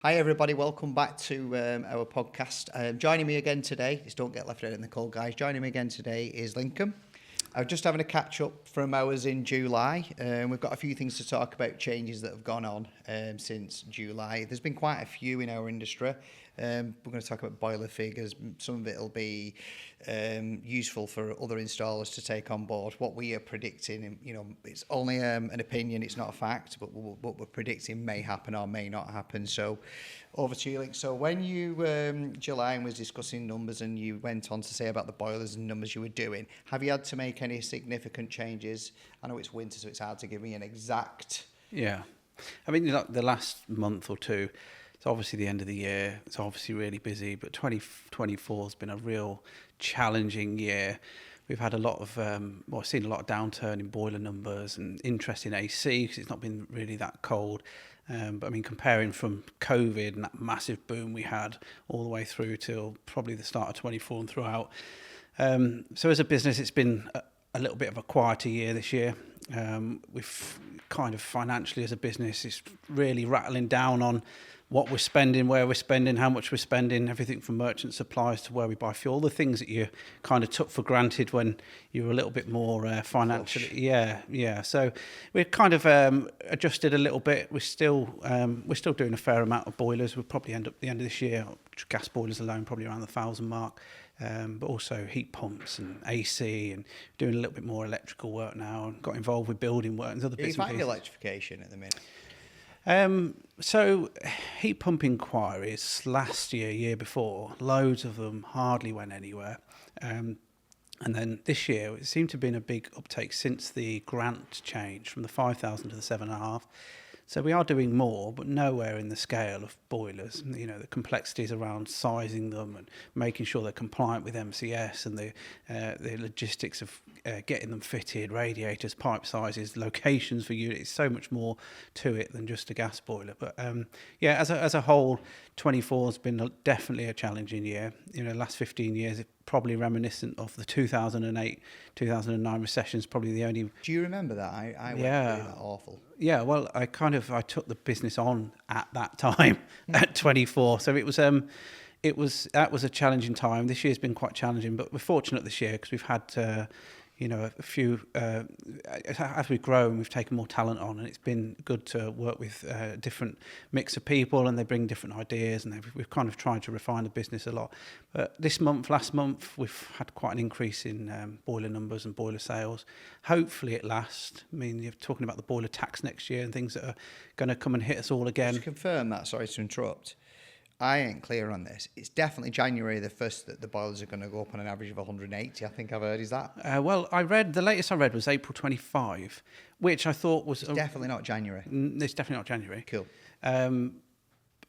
Hi everybody, welcome back to our podcast. Joining me again today, just don't get left out in the cold, guys. Joining me again today is Lincoln. I was just having a catch up from ours in July. We've got a few things to talk about, changes that have gone on since July. There's been quite a few in our industry. We're going to talk about boiler figures. Some of it will be useful for other installers to take on board. What we are predicting, it's only an opinion, it's not a fact, but what we're predicting may happen or may not happen. So over to you, Link. So when you, July, was discussing numbers and you went on to say about the boilers and numbers you were doing, have you had to make any significant changes? I know it's winter, so it's hard to give me an exact... Yeah. I mean, the last month or two, it's obviously the end of the year. It's obviously really busy, but 2024 has been a real challenging year. We've had a lot of, seen a lot of downturn in boiler numbers and interest in AC because it's not been really that cold. But I mean, comparing from COVID and that massive boom we had all the way through till probably the start of 24 and throughout. So as a business, it's been a little bit of a quieter year this year. We've kind of financially as a business, it's really rattling down on what we're spending, where we're spending, how much we're spending, everything from merchant supplies to where we buy fuel, the things that you kind of took for granted when you were a little bit more financially. Flush. Yeah. So we're kind of adjusted a little bit. We're still doing a fair amount of boilers. We'll probably end up at the end of this year, gas boilers alone, probably around the 1,000 mark. But also heat pumps and AC and doing a little bit more electrical work now and got involved with building work and other bits and pieces. Do you find electrification at the minute? So heat pump inquiries last year before, loads of them hardly went anywhere. And then this year, it seemed to have been a big uptake since the grant change from the 5,000 to the 7.5. So we are doing more, but nowhere in the scale of boilers. The complexities around sizing them and making sure they're compliant with MCS and the logistics of getting them fitted, radiators, pipe sizes, locations for units. So much more to it than just a gas boiler. But as a whole, 24 has been definitely a challenging year. The last 15 years, probably reminiscent of the 2008, 2009 recession is probably the only... Do you remember that? I went through that awful. Yeah, well, I took the business on at that time at 24. So that was a challenging time. This year's been quite challenging, but we're fortunate this year because we've had a few, as we've grown, we've taken more talent on, and it's been good to work with a different mix of people, and they bring different ideas, and we've kind of tried to refine the business a lot. But last month, we've had quite an increase in boiler numbers and boiler sales. Hopefully it lasts. I mean, you're talking about the boiler tax next year and things that are going to come and hit us all again. Just to confirm that, sorry to interrupt, I ain't clear on this. It's definitely January the 1st that the boilers are going to go up on an average of 180, I think I've heard. Is that? Well, the latest I read was April 25, which I thought was... It's definitely not January. It's definitely not January. Cool.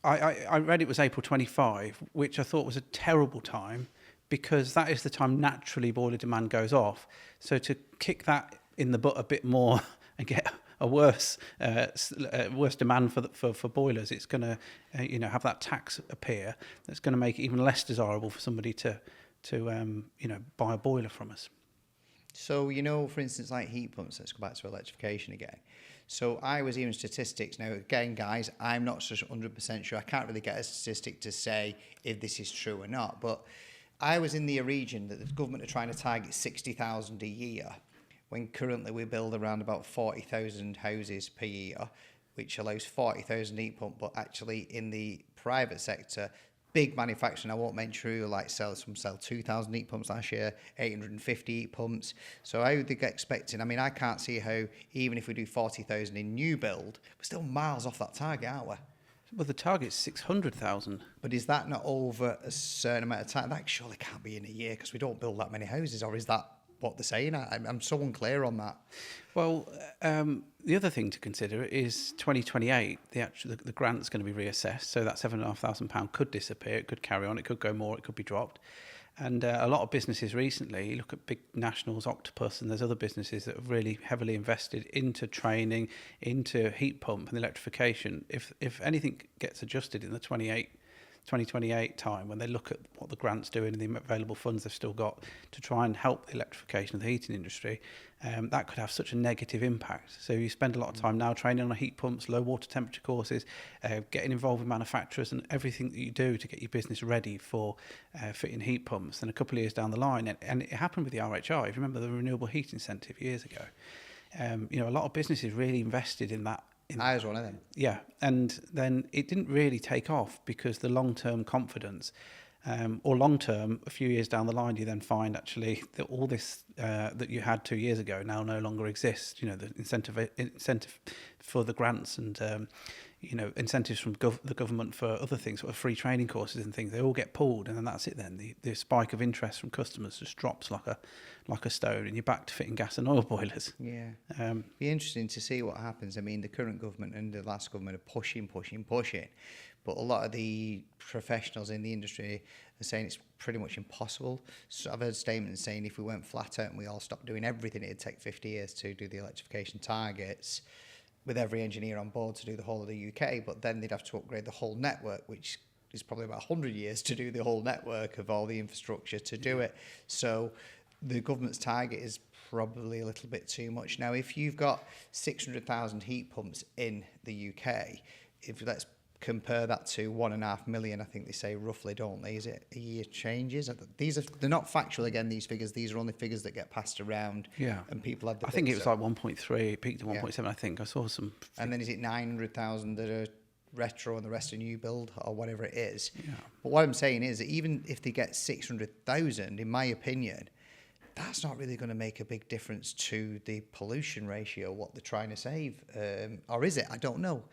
I read it was April 25, which I thought was a terrible time because that is the time naturally boiler demand goes off. So to kick that in the butt a bit more and get a worse demand for boilers, it's going to have that tax appear. That's going to make it even less desirable for somebody to buy a boiler from us. So, for instance, like heat pumps, let's go back to electrification again. So I was hearing statistics. Now, again, guys, I'm not 100% sure. I can't really get a statistic to say if this is true or not. But I was in the region that the government are trying to target 60,000 a year, when currently we build around about 40,000 houses per year, which allows 40,000 heat pump. But actually, in the private sector, big manufacturing, I won't mention who, like sell 2,000 heat pumps last year, 850 heat pumps. So how they get expecting? I mean, I can't see how, even if we do 40,000 in new build, we're still miles off that target, aren't we? Well, the target's 600,000. But is that not over a certain amount of time? That surely can't be in a year because we don't build that many houses, or is that what they're saying? I'm so unclear on that. Well, the other thing to consider is 2028, the grant's going to be reassessed, so that £7,500 could disappear, it could carry on, it could go more, it could be dropped. And a lot of businesses recently, you look at big nationals, Octopus, and there's other businesses that have really heavily invested into training, into heat pump and electrification. If anything gets adjusted in the 28 2028 time, when they look at what the grant's doing and the available funds they've still got to try and help the electrification of the heating industry, that could have such a negative impact. So you spend a lot of time now training on heat pumps, low water temperature courses, getting involved with manufacturers and everything that you do to get your business ready for fitting heat pumps. And a couple of years down the line, and it happened with the RHI, if you remember the Renewable Heat Incentive years ago, a lot of businesses really invested in that. I was one of them. Yeah, and then it didn't really take off because the long-term confidence, or long-term, a few years down the line, you then find actually that all this that you had 2 years ago now no longer exists. The incentive for the grants and incentives from the government for other things, sort of free training courses and things, they all get pulled, and then that's it. Then the spike of interest from customers just drops like a stone, and you're back to fitting gas and oil boilers. Yeah, be interesting to see what happens. I mean, the current government and the last government are pushing, but a lot of the professionals in the industry are saying it's pretty much impossible. So I've heard statements saying if we went flat out and we all stopped doing everything, it'd take 50 years to do the electrification targets, with every engineer on board to do the whole of the UK, but then they'd have to upgrade the whole network, which is probably about 100 years to do the whole network of all the infrastructure to do it. So the government's target is probably a little bit too much. Now, if you've got 600,000 heat pumps in the UK, if let's compare that to 1.5 million, I think they say roughly, don't they? Is it a year changes? They're not factual again, these figures. These are only figures that get passed around. Yeah. And people had I think it was like 1.3, it peaked at 1.7, I think. I saw some. And then is it 900,000 that are retro and the rest are new build or whatever it is? Yeah. But what I'm saying is that even if they get 600,000, in my opinion, that's not really going to make a big difference to the pollution ratio, what they're trying to save. Or is it? I don't know.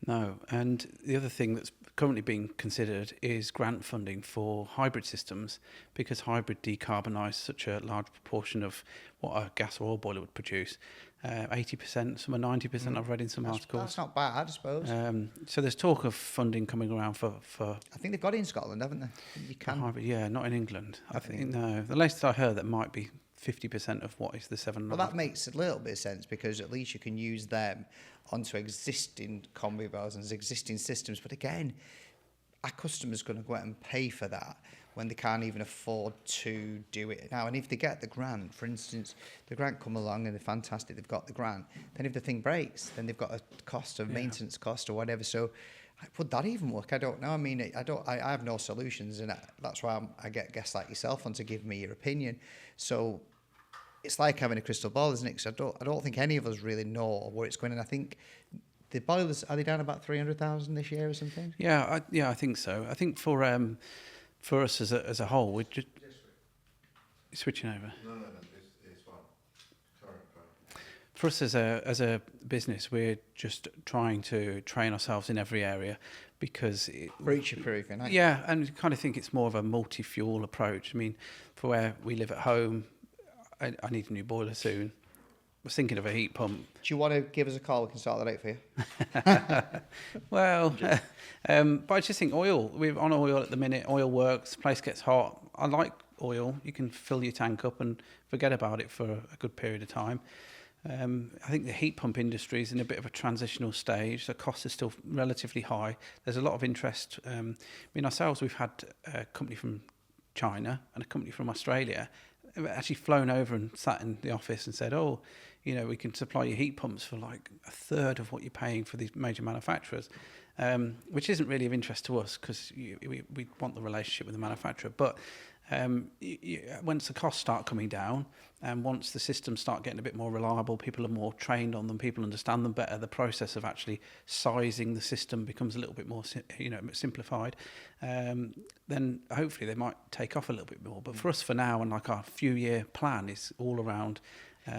No, and the other thing that's currently being considered is grant funding for hybrid systems, because hybrid decarbonise such a large proportion of what a gas or oil boiler would produce. 80%, some are 90%, I've read in some articles. That's not bad, I suppose. So there's talk of funding coming around for I think they've got it in Scotland, haven't they? You can. Hybrid, yeah, not in England. I think, no. The latest I heard, that might be 50% of what is the 7. Well, that makes a little bit of sense, because at least you can use them onto existing combi bars and existing systems. But again, our customers going to go out and pay for that when they can't even afford to do it now. And if they get the grant, for instance, the grant come along and they're fantastic, they've got the grant, then if the thing breaks, then they've got a cost of maintenance cost or whatever. So would that even work? I don't know. I mean, I have no solutions, and that's why I get guests like yourself on to give me your opinion. So it's like having a crystal ball, isn't it? Because I don't think any of us really know where it's going. And I think the boilers, are they down about 300,000 this year or something? Yeah, I think so. I think for us as a whole, we're just switching over. No, it's fine. Sorry. For us as a business, we're just trying to train ourselves in every area, because Future-proofing, aren't you? yeah, and I kind of think it's more of a multi-fuel approach. I mean, for where we live at home, I need a new boiler soon. I was thinking of a heat pump. Do you want to give us a call? We can sort that out for you. Well, but I just think oil. We're on oil at the minute. Oil works. The place gets hot. I like oil. You can fill your tank up and forget about it for a good period of time. I think the heat pump industry is in a bit of a transitional stage. The costs are still relatively high. There's a lot of interest. I mean, ourselves, we've had a company from China and a company from Australia actually flown over and sat in the office and said, oh, we can supply you heat pumps for like a third of what you're paying for these major manufacturers, which isn't really of interest to us, because we want the relationship with the manufacturer. But once the costs start coming down, and once the systems start getting a bit more reliable, people are more trained on them, people understand them better, the process of actually sizing the system becomes a little bit more simplified, then hopefully they might take off a little bit more. But for us, for now, and like our few-year plan is all around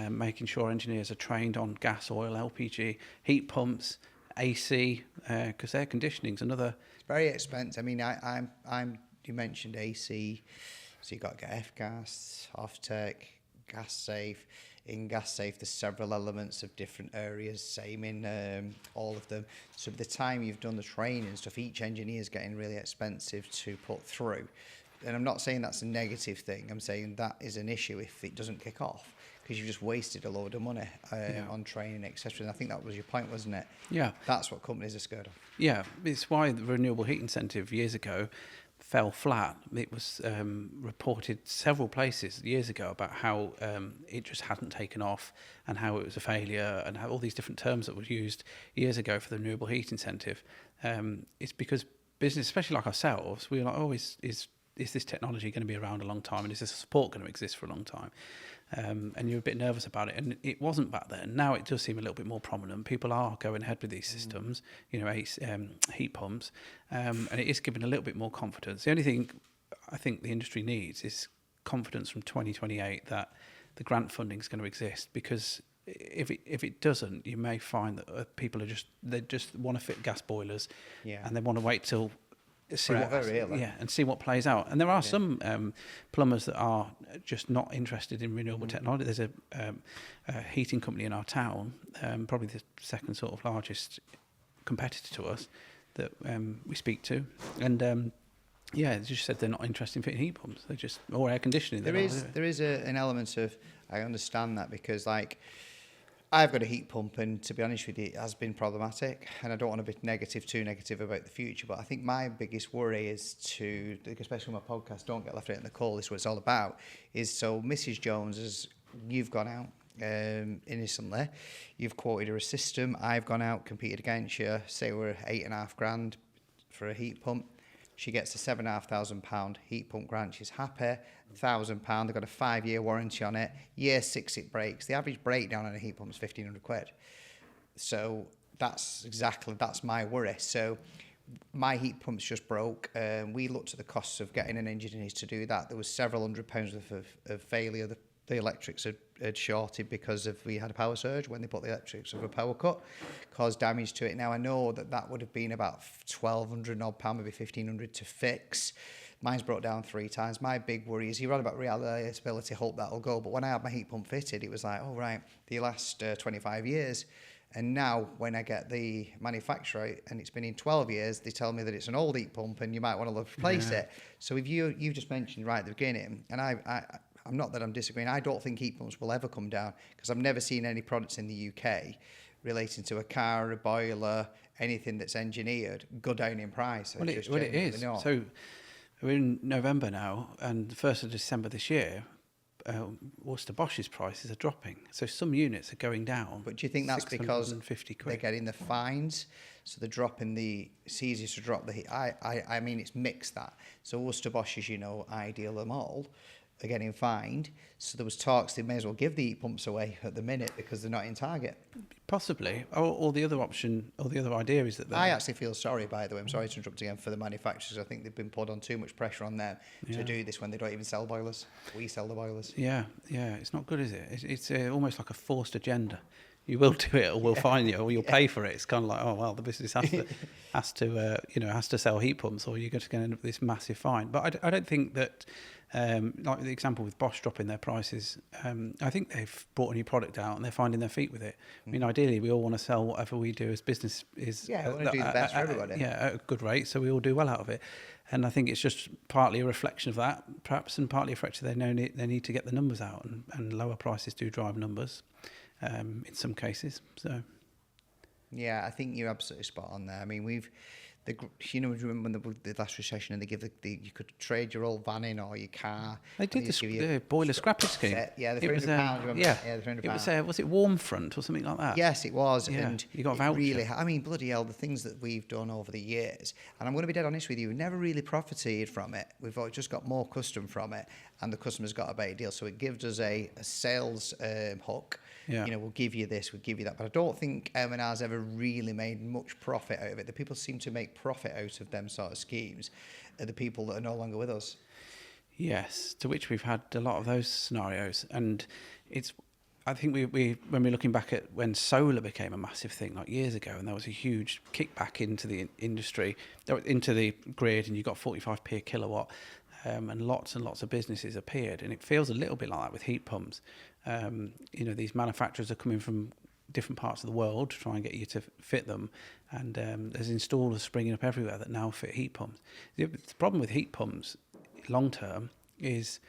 making sure engineers are trained on gas, oil, LPG, heat pumps, AC, because air conditioning's another. It's very expensive. I mean, you mentioned AC, so you've got to get F-gas, off-tech, gas safe. In gas safe, there's several elements of different areas, same in all of them. So by the time you've done the training and stuff, each engineer is getting really expensive to put through. And I'm not saying that's a negative thing. I'm saying that is an issue if it doesn't kick off. because you've just wasted a load of money on training, etc. And I think that was your point, wasn't it? Yeah. That's what companies are scared of. Yeah, it's why the renewable heat incentive years ago fell flat. It was reported several places years ago about how it just hadn't taken off and how it was a failure and how all these different terms that were used years ago for the renewable heat incentive. It's because business, especially like ourselves, we were like, oh, is this technology going to be around a long time, and is this support going to exist for a long time? And you're a bit nervous about it, and it wasn't back then. Now it does seem a little bit more prominent. People are going ahead with these systems, heat pumps, and it is giving a little bit more confidence. The only thing I think the industry needs is confidence from 2028 that the grant funding is going to exist, because if it doesn't, you may find that people are just want to fit gas boilers, and they want to wait till see what plays out. And there are some plumbers that are just not interested in renewable technology. There's a heating company in our town, probably the second sort of largest competitor to us, that we speak to, and they just said they're not interested in fitting heat pumps. They just, or air conditioning. There is an element of, I understand that, because like, I've got a heat pump, and to be honest with you, it has been problematic, and I don't want to be too negative about the future, but I think my biggest worry is to, especially with my podcast, Don't Get Left Out in the Cold, this is what it's all about, is so Mrs. Jones, you've gone out innocently, you've quoted her a system, I've gone out, competed against you, say we're £8,500 for a heat pump, she gets a £7,500 heat pump grant, she's happy, £1,000, they've got a 5-year warranty on it, year 6 it breaks, the average breakdown on a heat pump is £1,500. So that's my worry. So my heat pump's just broke, we looked at the costs of getting an engineer to do that. There was several £100s worth of failure. The electrics had shorted because we had a power surge when they put the electrics of a power cut, caused damage to it. Now I know that would have been about £1,200 odd, maybe £1,500 to fix. Mine's broke down 3 times. My big worry is, you're right about reliability, hope that'll go. But when I had my heat pump fitted, it was like, oh right, the last 25 years. And now when I get the manufacturer and it's been in 12 years, they tell me that it's an old heat pump and you might want to replace it. So if you just mentioned right at the beginning, and I'm not that I'm disagreeing, I don't think heat pumps will ever come down, because I've never seen any products in the UK relating to a car, a boiler, anything that's engineered, go down in price. Well, it is. Not. So we're in November now, and the 1st of December this year, Worcester Bosch's prices are dropping. So some units are going down. But do you think that's because they're getting the fines? So they're dropping it's easier to drop the heat. I mean, it's mixed that. So Worcester Bosch, as you know, Ideal them all, are getting fined. So there was talks they may as well give the heat pumps away at the minute because they're not in target. Possibly. Or the other option, or the other idea is that I actually feel sorry, by the way, I'm sorry to interrupt again, for the manufacturers. I think they've been put on too much pressure on them to do this when they don't even sell boilers. We sell the boilers. Yeah, it's not good, is it? It's almost like a forced agenda. You will do it, or we'll fine you, or you'll pay for it. It's kind of like, oh well, the business has to sell heat pumps, or you're going to end up with this massive fine. But I don't think that, like the example with Bosch dropping their prices, I think they've brought a new product out and they're finding their feet with it. I mean, ideally, we all want to sell whatever we do as business is. Yeah, we want to do the best for everybody. At a good rate, so we all do well out of it. And I think it's just partly a reflection of that, perhaps, and partly a reflection they need to get the numbers out, and lower prices do drive numbers. In some cases, so yeah, I think you're absolutely spot on there. I mean, remember when the last recession, and they give you could trade your old van in or your car. They did the boiler scrappage scheme. Yeah, the £300. Yeah, the £300. It was it Warmfront or something like that? Yes, it was. Yeah, and you got a voucher. Really, I mean, bloody hell, the things that we've done over the years, and I'm going to be dead honest with you, we've never really profited from it. We've just got more custom from it, and the customer's got a better deal. So it gives us a sales hook. Yeah. We'll give you this, we'll give you that. But I don't think M&R's ever really made much profit out of it. The people seem to make profit out of them sort of schemes are the people that are no longer with us. Yes, to which we've had a lot of those scenarios. And I think we when we're looking back at when solar became a massive thing, like years ago, and there was a huge kickback into the industry, into the grid, and you got 45p a kilowatt, and lots of businesses appeared. And it feels a little bit like that with heat pumps. These manufacturers are coming from different parts of the world to try and get you to fit them, and there's installers springing up everywhere that now fit heat pumps. The problem with heat pumps long term is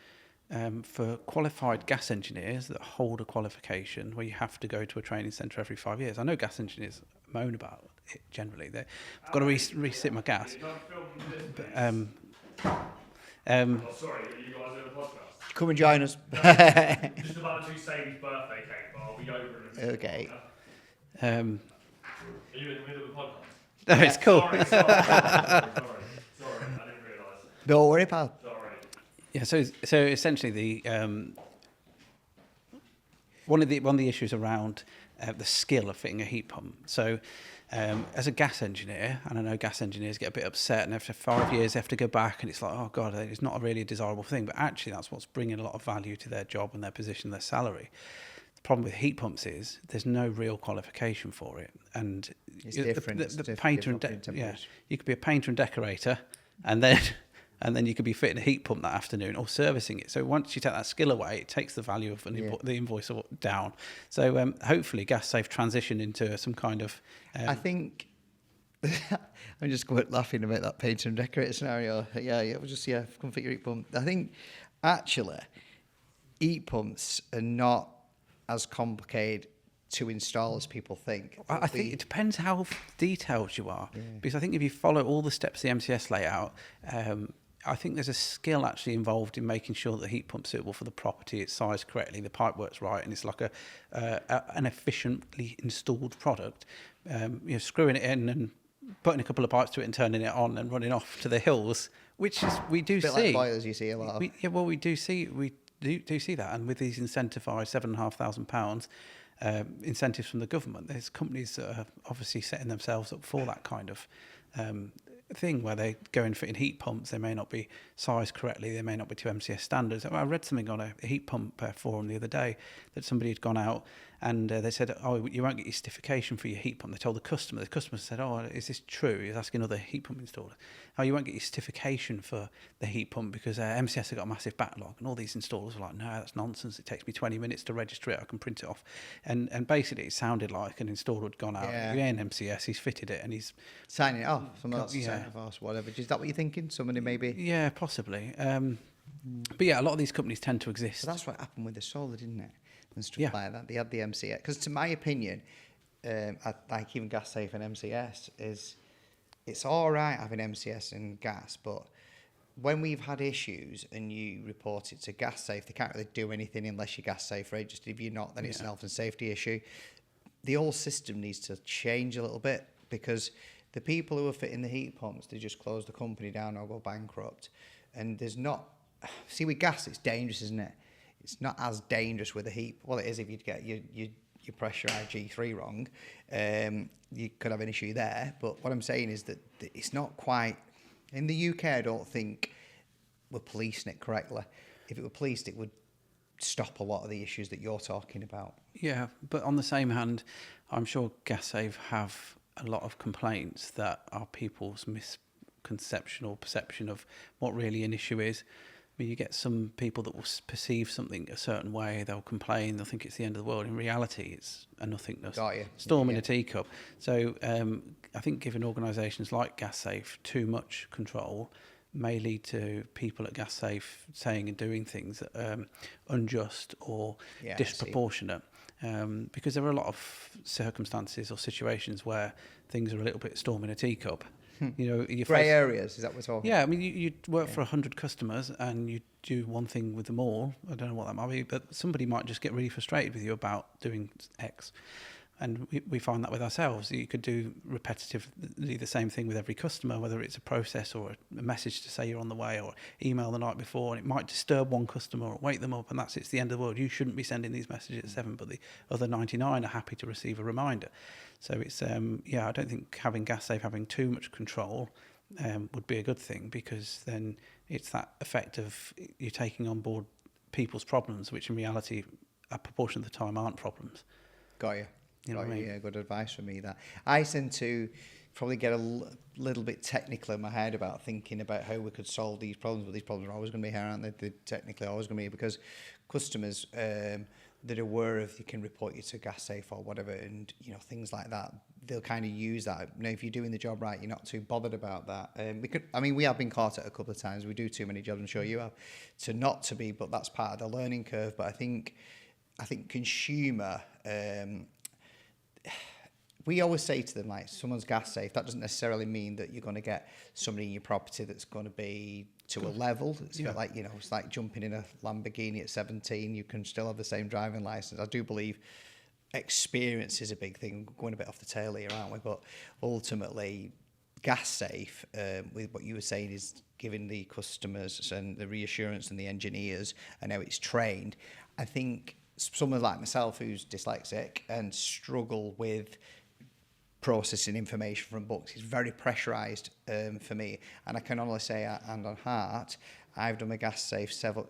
for qualified gas engineers that hold a qualification where you have to go to a training centre every 5 years. I know gas engineers moan about it generally. I've got to resit my gas. Sorry, you guys are in a podcast. Come and join us. Just about to do Sadie's birthday cake, but I'll be over in a minute. Okay. Are you in the middle of the podcast? No, it's cool. Sorry, I didn't realise. Don't worry, pal. Sorry. Yeah, so essentially one of the issues around the skill of fitting a heat pump. So as a gas engineer, and I know gas engineers get a bit upset, and after 5 years they have to go back, and it's like, oh God, it's not really a desirable thing. But actually, that's what's bringing a lot of value to their job and their position, their salary. The problem with heat pumps is there's no real qualification for it, and It's different. The painter you could be a painter and decorator, and then you could be fitting a heat pump that afternoon or servicing it. So once you take that skill away, it takes the value of the invoice down. So hopefully GasSafe transition into some kind of... I think... I'm just quite laughing about that painter and decorator scenario. Yeah, we'll just configure heat pump. I think actually heat pumps are not as complicated to install as people think. I think it depends how detailed you are. Yeah. Because I think if you follow all the steps the MCS layout, I think there's a skill actually involved in making sure that the heat pump's suitable for the property, it's sized correctly, the pipe works right, and it's like an efficiently installed product. Screwing it in and putting a couple of pipes to it and turning it on and running off to the hills, which is we do see. Like boilers, you see a lot of. We do see that, and with these incentivised £7,500 incentives from the government, there's companies that are obviously setting themselves up for that kind of thing where they go and fit in heat pumps. They may not be sized correctly, they may not be to MCS standards. I read something on a heat pump forum the other day that somebody had gone out and they said, oh, you won't get your certification for your heat pump. They told the customer said, oh, is this true? He's asking other heat pump installers, oh, you won't get your certification for the heat pump because MCS have got a massive backlog. And all these installers were like, no, that's nonsense. It takes me 20 minutes to register it. I can print it off. And basically it sounded like an installer had gone out, in MCS, he's fitted it and he's signing it off. Someone else signing it off, whatever. Is that what you're thinking? Somebody maybe? Yeah, possibly. But yeah, a lot of these companies tend to exist. So that's what happened with the solar, didn't it? And stuff like that. They had the MCS. Because to my opinion, like even GasSafe and MCS, it's all right having MCS and gas, but when we've had issues and you report it to GasSafe, they can't really do anything unless you're GasSafe registered. If you're not, then it's an health and safety issue. The whole system needs to change a little bit because the people who are fitting the heat pumps, they just close the company down or go bankrupt. And there's not... See, with gas, it's dangerous, isn't it? It's not as dangerous with a heat... Well, it is if you get your pressurised G3 wrong. You could have an issue there. But what I'm saying is that it's not quite... In the UK, I don't think we're policing it correctly. If it were policed, it would stop a lot of the issues that you're talking about. Yeah, but on the same hand, I'm sure GasSafe have a lot of complaints that are people's misconception or perception of what really an issue is. I mean, you get some people that will perceive something a certain way, they'll complain, they'll think it's the end of the world. In reality, it's a nothingness, storm in a teacup. So I think giving organisations like GasSafe too much control may lead to people at GasSafe saying and doing things that are unjust or disproportionate. Because there are a lot of circumstances or situations where things are a little bit storm in a teacup. Grey areas, is that what we're talking about? Yeah, I mean, you work for 100 customers and you do one thing with them all. I don't know what that might be, but somebody might just get really frustrated with you about doing X. And we find that with ourselves. You could do repetitively the same thing with every customer, whether it's a process or a message to say you're on the way or email the night before, and it might disturb one customer or wake them up, and it's the end of the world. You shouldn't be sending these messages at 7, but the other 99 are happy to receive a reminder. So it's, I don't think having GasSafe having too much control would be a good thing, because then it's that effect of you're taking on board people's problems, which in reality, a proportion of the time aren't problems. Got you. You know what I mean? Yeah, good advice from me. That I tend to probably get a little bit technical in my head about thinking about how we could solve these problems, but these problems are always going to be here, aren't they? They're technically always going to be, because customers they're aware of, they can report you to gas safe or whatever, and you know, things like that. They'll kind of use that. You know, if you're doing the job right, you're not too bothered about that. We have been caught at a couple of times. We do too many jobs, I'm sure you have, to not to be, but that's part of the learning curve. But I think consumer, we always say to them, like, someone's gas safe, that doesn't necessarily mean that you're going to get somebody in your property that's going to be to a level. It's got, like, you know, it's like jumping in a Lamborghini at 17. You can still have the same driving license. I do believe experience is a big thing. We're going a bit off the tail here, aren't we? But ultimately, gas safe, with what you were saying, is giving the customers and the reassurance and the engineers and how it's trained. I think someone like myself who's dyslexic and struggle with processing information from books is very pressurised for me, and I can honestly say, hand on heart, I've done my gas safe several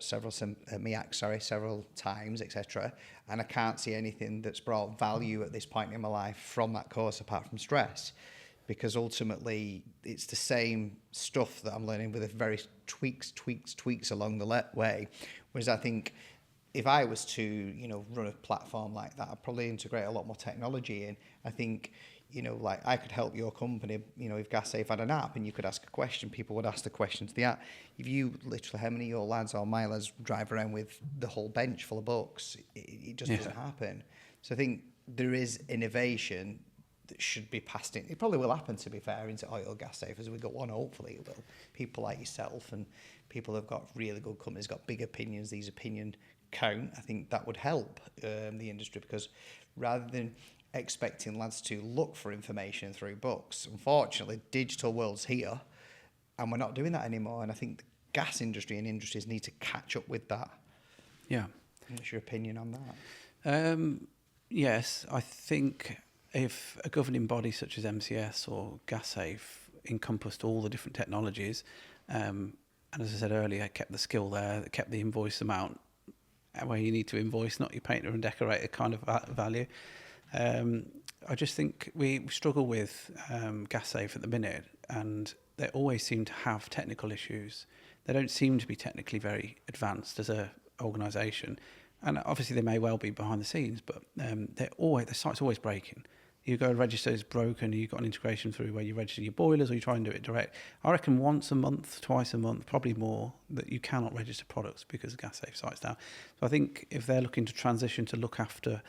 times, etc., and I can't see anything that's brought value at this point in my life from that course apart from stress, because ultimately it's the same stuff that I'm learning with a very tweaks along the way. Whereas I think if I was to, you know, run a platform like that, I'd probably integrate a lot more technology in. I think, you know, like, I could help your company, you know, if Gas Safe had an app and you could ask a question, people would ask the question to the app. If you literally, how many of your lads or my lads drive around with the whole bench full of books, it just doesn't happen. So I think there is innovation that should be passed in. It probably will happen, to be fair, into oil gas safe as we go on. Hopefully it will. People like yourself and people have got really good companies, got big opinions, these opinion count. I think that would help the industry, because rather than expecting lads to look for information through books, unfortunately digital world's here and we're not doing that anymore, and I think the gas industry and industries need to catch up with that. What's your opinion on that? Yes, I think if a governing body such as MCS or Gas Safe encompassed all the different technologies, and as I said earlier, kept the skill there, kept the invoice amount where you need to invoice, not your painter and decorator kind of value. I just think we struggle with Gas Safe at the minute, and they always seem to have technical issues. They don't seem to be technically very advanced as a organisation, and obviously they may well be behind the scenes, but the site's always breaking. You go and register, it's broken, you've got an integration through where you register your boilers, or you try and do it direct. I reckon once a month, twice a month, probably more, that you cannot register products because the Gas Safe site's down. So I think if they're looking to transition to look after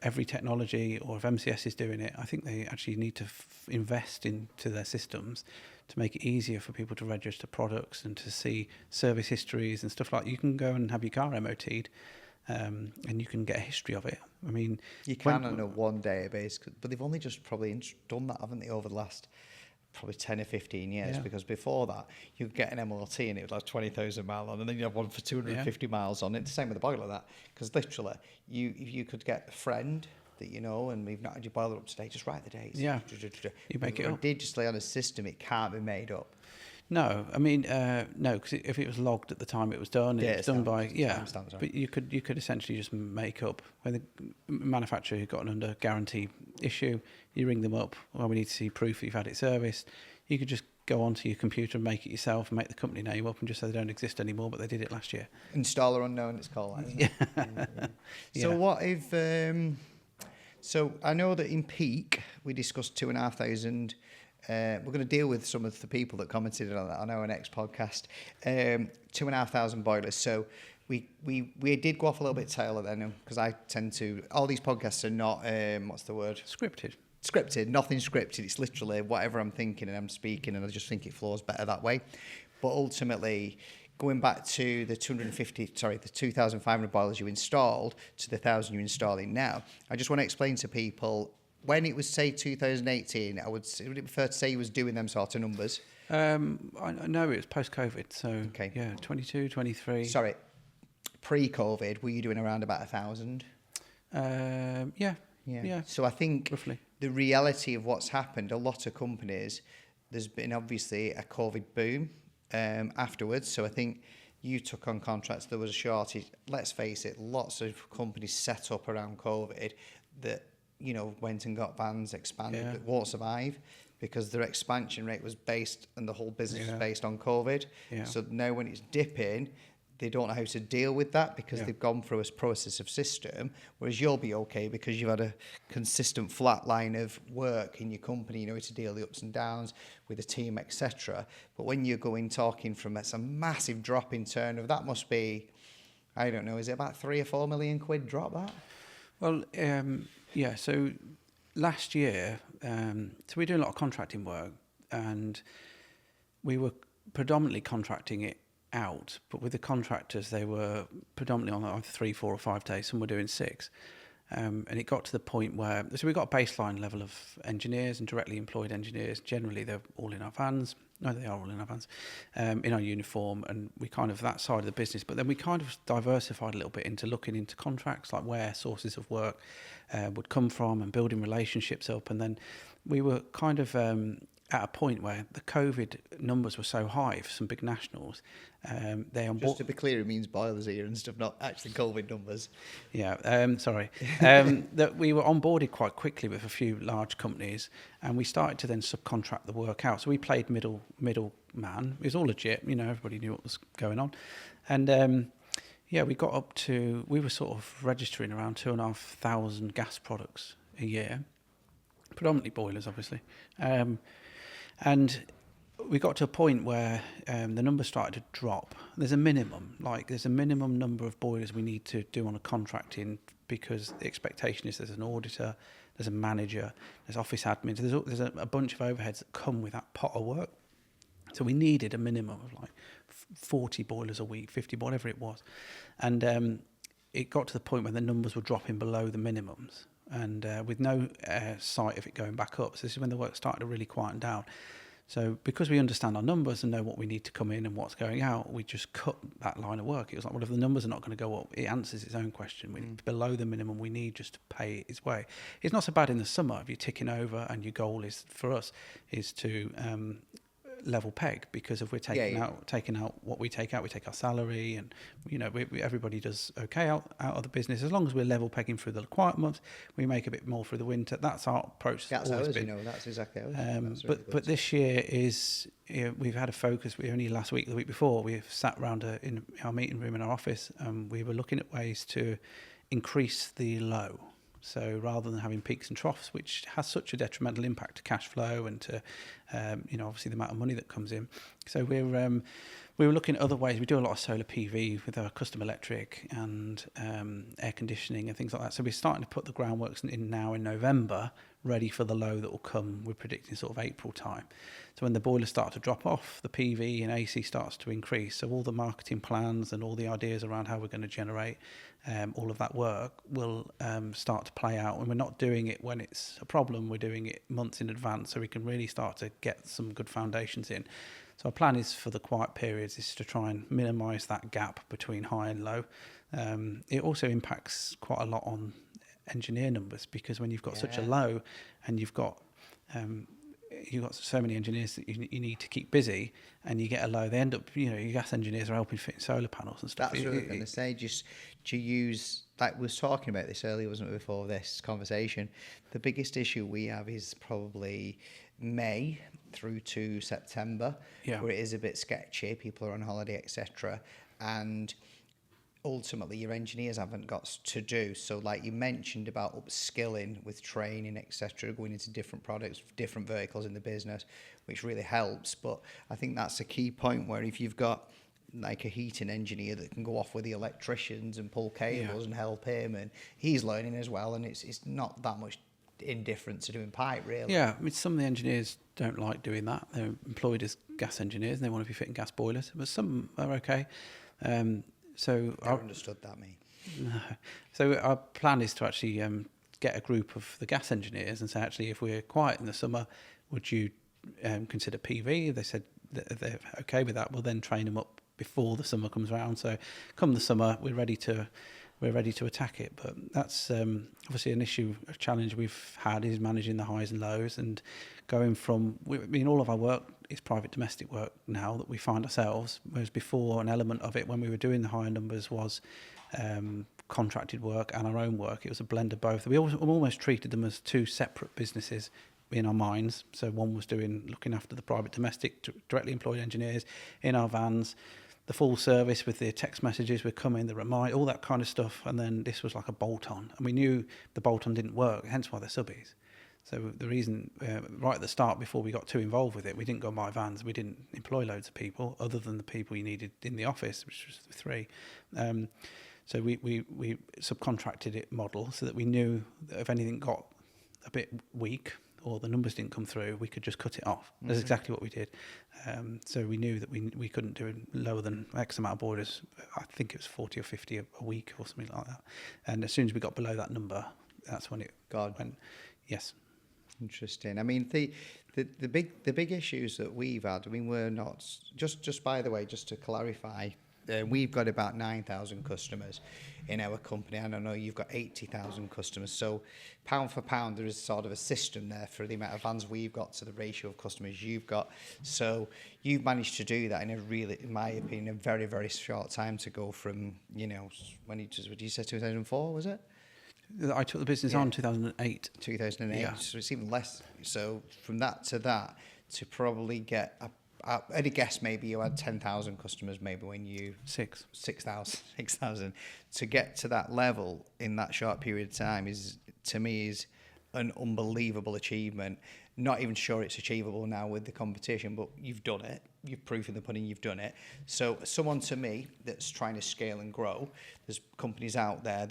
every technology, or if MCS is doing it, I think they actually need to invest into their systems to make it easier for people to register products and to see service histories and stuff like that. You can go and have your car MOT'd, and you can get a history of it. I mean, you can on a one database, but they've only just probably done that, haven't they, over the last probably 10 or 15 years, because before that you could get an MOT and it was like 20,000 miles on, and then you have one for 250 miles on. It's the same with the boiler, that, because literally if you could get a friend that you know and we've not had your boiler up to date, just write the dates. You make it up digitally on a system. It can't be made up. No, I mean, no, because if it was logged at the time it was done, it was done by, but you could essentially just make up. When the manufacturer got an under guarantee issue, you ring them up, well, we need to see proof you've had it serviced. You could just go onto your computer and make it yourself and make the company name up and just say they don't exist anymore, but they did it last year. Installer unknown, it's called, isn't it? So what if, so I know that in peak, we discussed 2,500. We're going to deal with some of the people that commented on that on our next podcast. 2,500 boilers. So we did go off a little bit tail then, because I tend to, all these podcasts are not what's the word? Scripted. Nothing scripted. It's literally whatever I'm thinking and I'm speaking, and I just think it flows better that way. But ultimately, going back to the 2,500 boilers you installed to the 1,000 you're installing now, I just want to explain to people, when it was, say, 2018, would it be fair to say you was doing them sort of numbers? I know it was post-COVID, so okay. 22, 23. Sorry, pre-COVID, were you doing around about 1,000? Yeah. So I think roughly the reality of what's happened, a lot of companies, there's been obviously a COVID boom afterwards. So I think you took on contracts, there was a shortage. Let's face it, lots of companies set up around COVID that, you know, went and got vans, expanded, that won't survive because their expansion rate was based, and the whole business was based on COVID. So now when it's dipping, they don't know how to deal with that because Yeah. they've gone through a process of system, whereas you'll be okay because you've had a consistent flat line of work in your company, you know, to deal with the ups and downs with the team, etc. But when you're going talking from it's a massive drop in turnover, that must be, I don't know, is it about 3 or 4 million quid drop that? Well, yeah. So last year, so we're doing a lot of contracting work, and we were predominantly contracting it out. But with the contractors, they were predominantly on either 3, 4, or 5 days. Some were doing 6, and it got to the point where so we got a baseline level of engineers and directly employed engineers. Generally, they're all in our vans. No, they are all in our vans, in our uniform, and we kind of that side of the business. But then we kind of diversified a little bit into looking into contracts, like where sources of work would come from, and building relationships up. And then we were kind of at a point where the COVID numbers were so high for some big nationals. They on Just to be clear, it means boilers here and stuff, not actually COVID numbers. Yeah, sorry. That we were onboarded quite quickly with a few large companies, and we started to then subcontract the work out. So we played middle man. It was all legit, you know, everybody knew what was going on. And yeah, we got up to, we were sort of registering around 2,500 gas products a year, predominantly boilers, obviously. And we got to a point where the numbers started to drop. There's a minimum number of boilers we need to do on a contracting, because the expectation is there's an auditor, there's a manager, there's office admins, there's a bunch of overheads that come with that pot of work. So we needed a minimum of like 40 boilers a week, 50, whatever it was. And it got to the point where the numbers were dropping below the minimums, and with no sight of it going back up. So this is when the work started to really quieten down. So because we understand our numbers and know what we need to come in and what's going out, we just cut that line of work. It was like, well, if the numbers are not going to go up, it answers its own question. We're below the minimum we need just to pay its way. It's not so bad in the summer if you're ticking over and your goal is, for us, is to level peg, because if we're taking out what we take out, we take our salary, and you know everybody does okay out of the business as long as we're level pegging through the quiet months. We make a bit more through the winter. That's our approach. That's ours, you know, that's exactly ours. But this year is, you know, we've had a focus. We only last week, the week before, we've sat around in our meeting room in our office, and we were looking at ways to increase the low. So rather than having peaks and troughs, which has such a detrimental impact to cash flow and to, you know, obviously the amount of money that comes in. So we were looking at other ways. We do a lot of solar PV with our custom electric and air conditioning and things like that. So we're starting to put the groundworks in now in November, ready for the low that will come. We're predicting sort of April time. So when the boilers start to drop off, the PV and AC starts to increase. So all the marketing plans and all the ideas around how we're going to generate all of that work will start to play out. And we're not doing it when it's a problem. We're doing it months in advance, so we can really start to get some good foundations in. So our plan is for the quiet periods is to try and minimise that gap between high and low. It also impacts quite a lot on engineer numbers, because when you've got such a low and you've got so many engineers that you need to keep busy, and you get a low, they end up, you know, your gas engineers are helping fit solar panels and stuff. That's what I was going to say. Just to use, like we was talking about this earlier, wasn't it, before this conversation? The biggest issue we have is probably May through to September, where it is a bit sketchy. People are on holiday, etc. And ultimately your engineers haven't got to do. So like you mentioned about upskilling with training, etc., going into different products, different verticals in the business, which really helps. But I think that's a key point, where if you've got like a heating engineer that can go off with the electricians and pull cables and help him, and he's learning as well, and it's not that much indifferent to doing pipe, really. Yeah, I mean, some of the engineers don't like doing that. They're employed as gas engineers and they want to be fitting gas boilers, but some are okay. So I understood that, mate. So our plan is to actually get a group of the gas engineers and say, actually, if we're quiet in the summer, would you consider PV? They said that they're okay with that. We'll then train them up before the summer comes around. So come the summer, we're ready to attack it. But that's obviously an issue, a challenge we've had, is managing the highs and lows, and going from, I mean, all of our work is private domestic work now that we find ourselves, whereas before an element of it when we were doing the higher numbers was contracted work and our own work. It was a blend of both. We almost treated them as two separate businesses in our minds. So one was looking after the private domestic directly employed engineers in our vans. the full service with the text messages would come in, the remind, all that kind of stuff. And then this was like a bolt-on. And we knew the bolt-on didn't work, hence why they're subbies. So the reason, right at the start, before we got too involved with it, we didn't go and buy vans. We didn't employ loads of people other than the people you needed in the office, which was 3. So we subcontracted it model so that we knew that if anything got a bit weak or the numbers didn't come through, we could just cut it off. That's exactly what we did. So we knew that we couldn't do lower than X amount of boilers. I think it was 40 or 50 a week or something like that. And as soon as we got below that number, that's when it went, yes. Interesting. I mean, the big issues that we've had. I mean, we're not just by the way, just to clarify, we've got about 9,000 customers in our company. I don't know, you've got 80,000 customers. So, pound for pound, there is sort of a system there for the amount of vans we've got to the ratio of customers you've got. So, you've managed to do that in a really, in my opinion, a very, very short time to go from, you know, what did you say 2004? Was it? I took the business on 2008. 2008, yeah. So it's even less. So from that to probably get, at a guess, maybe you had 10,000 customers maybe when you... 6,000. To get to that level in that short period of time is, to me, is an unbelievable achievement. Not even sure it's achievable now with the competition, but you've done it. You've proof in the pudding, you've done it. So someone to me that's trying to scale and grow, there's companies out there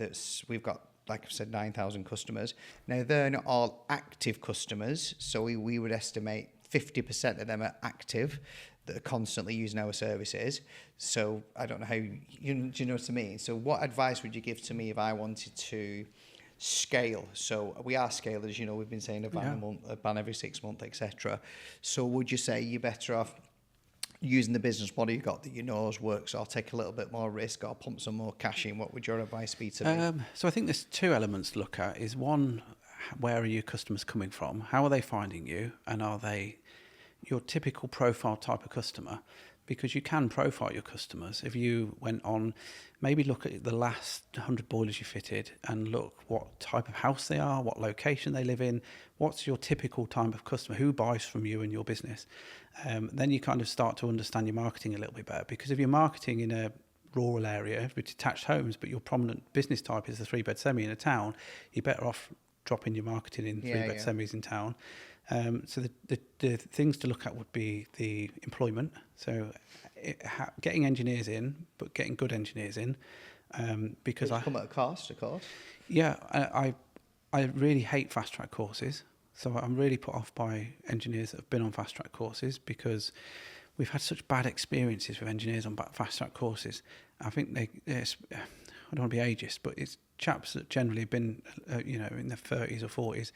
we've got, like I said, 9,000 customers. Now, they're not all active customers, so we would estimate 50% of them are active, that are constantly using our services. So I don't know how, do you know what I mean? So what advice would you give to me if I wanted to scale? So we are scalers, you know, we've been saying a van a month, a van every 6 months, etc. So would you say you're better off using the business model you got that you know works, or take a little bit more risk, or pump some more cash in? What would your advice be to me? So I think there's 2 elements to look at. Is one, where are your customers coming from? How are they finding you? And are they your typical profile type of customer? Because you can profile your customers. If you went on, maybe look at the last 100 boilers you fitted and look what type of house they are, what location they live in, what's your typical type of customer, who buys from you and your business. Then you kind of start to understand your marketing a little bit better. Because if you're marketing in a rural area with detached homes, but your prominent business type is the 3-bed semi in a town, you're better off dropping your marketing in 3-bed semis in town. So the things to look at would be the employment. So getting engineers in, but getting good engineers in. Because Which come at a cost, of course. Yeah, I really hate fast track courses. So I'm really put off by engineers that have been on fast track courses, because we've had such bad experiences with engineers on fast track courses. I think I don't want to be ageist, but it's chaps that generally have been, in their 30s or 40s.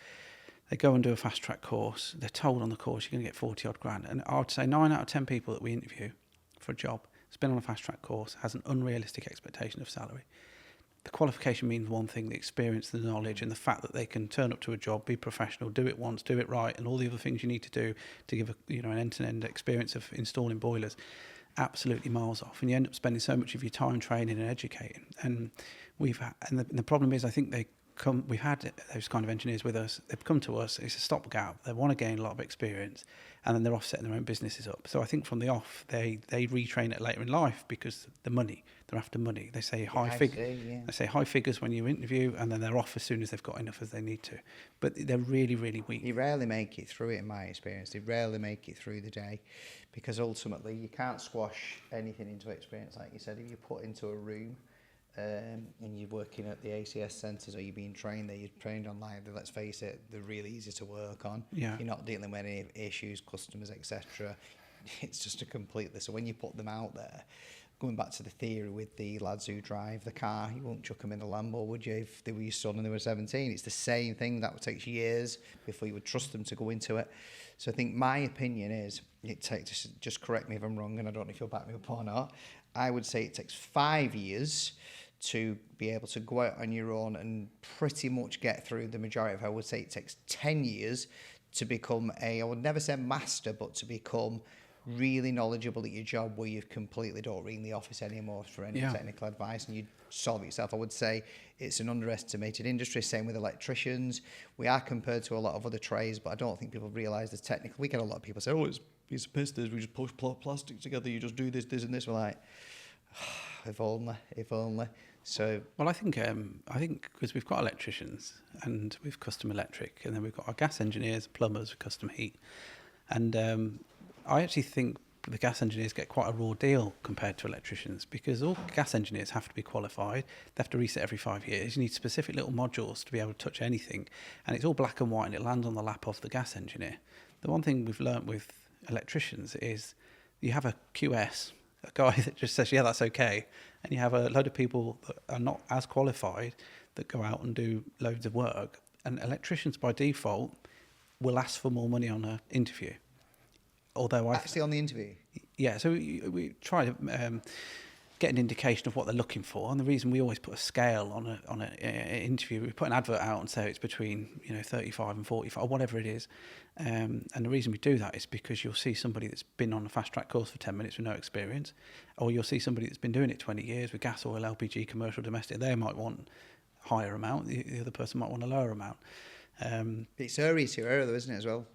They go and do a fast track course. They're told on the course you're going to get 40 odd grand. And I would say 9 out of 10 people that we interview for a job has been on a fast track course, has an unrealistic expectation of salary. The qualification means one thing: the experience, the knowledge, and the fact that they can turn up to a job, be professional, do it once, do it right, and all the other things you need to do to give an end-to-end experience of installing boilers. Absolutely miles off, and you end up spending so much of your time training and educating. And the problem is, I think we've had those kind of engineers with us. They've come to us. It's a stopgap. They want to gain a lot of experience, and then they're off setting their own businesses up. So I think from the off, they retrain it later in life because the money. They're after money. They say They say high figures when you interview, and then they're off as soon as they've got enough as they need to. But they're really, really weak. You rarely make it through it, in my experience. They rarely make it through the day, because ultimately you can't squash anything into experience. Like you said, if you're put into a room and you're working at the ACS centres, or you're being trained there, you're trained online, let's face it, they're really easy to work on. Yeah. You're not dealing with any issues, customers, etc. It's just a completely... So when you put them out there, going back to the theory with the lads who drive the car, you won't chuck them in a Lambo, would you, if they were your son and they were 17? It's the same thing. That would take years before you would trust them to go into it. So I think my opinion is, just correct me if I'm wrong, and I don't know if you'll back me up or not, I would say it takes 5 years to be able to go out on your own and pretty much get through the majority of it. I would say it takes 10 years to become I would never say master, but to become really knowledgeable at your job, where you completely don't ring the office anymore for any technical advice, and you solve it yourself. I would say it's an underestimated industry. Same with electricians. We are compared to a lot of other trades, but I don't think people realise the technical. We get a lot of people say, oh, it's piece of pistons, we just push plastic together, you just do this, this and this. We're like, if only. So, Well, I think because we've got electricians and we've custom electric, and then we've got our gas engineers, plumbers, custom heat, and I actually think the gas engineers get quite a raw deal compared to electricians, because all gas engineers have to be qualified. They have to reset every 5 years. You need specific little modules to be able to touch anything, and it's all black and white, and it lands on the lap of the gas engineer. The one thing we've learnt with electricians is you have a QS, a guy that just says, yeah, that's okay, and you have a load of people that are not as qualified that go out and do loads of work. And electricians by default will ask for more money on an interview. Although actually on the interview? Yeah, so we try to get an indication of what they're looking for, and the reason we always put a scale on an interview, we put an advert out and say it's between 35 and 45, or whatever it is, and the reason we do that is because you'll see somebody that's been on a fast track course for 10 minutes with no experience, or you'll see somebody that's been doing it 20 years with gas, oil, LPG, commercial, domestic. They might want a higher amount, the other person might want a lower amount. It's area to area though, isn't it, as well?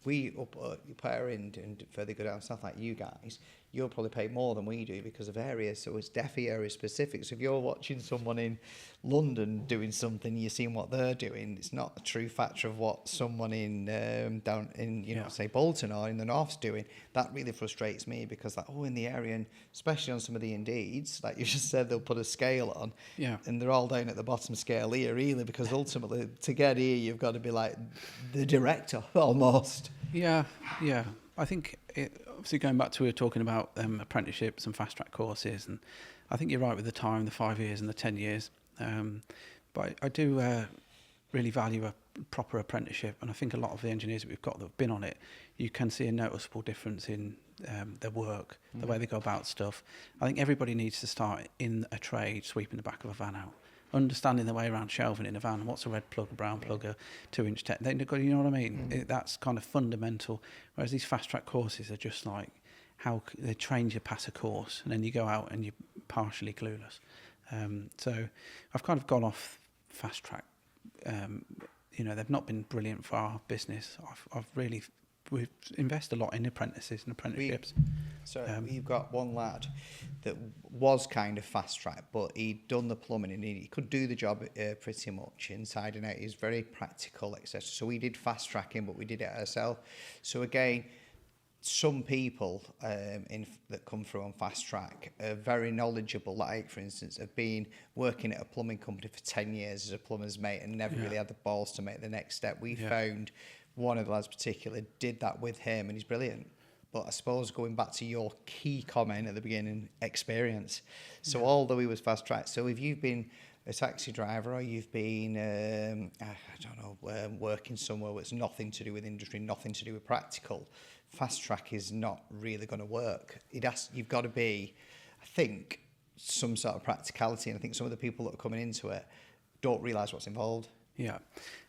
We up our end and further go down south like you guys, you'll probably pay more than we do because of areas, so it's definitely area specific. So if you're watching someone in London doing something, you're seeing what they're doing, it's not a true factor of what someone in down in say Bolton or in the North's doing. That really frustrates me, because in the area, and especially on some of the Indeeds, like you just said, they'll put a scale on, and they're all down at the bottom scale here really, because ultimately to get here you've got to be like the director almost. Yeah. I think, obviously going back to, we were talking about apprenticeships and fast-track courses, and I think you're right with the time, the 5 years and the 10 years. But I do really value a proper apprenticeship, and I think a lot of the engineers that we've got that have been on it, you can see a noticeable difference in their work, the way they go about stuff. I think everybody needs to start in a trade, sweeping the back of a van out, understanding the way around shelving in a van, what's a red plug, a brown plug, a 2-inch tech, you know what I mean? That's kind of fundamental, whereas these fast-track courses are just like, how they train you to pass a course, and then you go out and you're partially clueless. So I've kind of gone off fast-track. They've not been brilliant for our business. We invest a lot in apprentices and apprenticeships. You've got one lad that was kind of fast track, but he'd done the plumbing and he could do the job pretty much inside and out. He was very practical, etc. So we did fast tracking, but we did it ourselves. So again, some people that come through on fast track are very knowledgeable, like for instance have been working at a plumbing company for 10 years as a plumber's mate and never really had the balls to make the next step. We found one of the lads particularly did that with him, and he's brilliant. But I suppose going back to your key comment at the beginning, experience. So although he was fast track, so if you've been a taxi driver or you've been working somewhere that's nothing to do with industry, nothing to do with practical, fast track is not really going to work. You've got to be, I think, some sort of practicality, and I think some of the people that are coming into it don't realise what's involved. Yeah.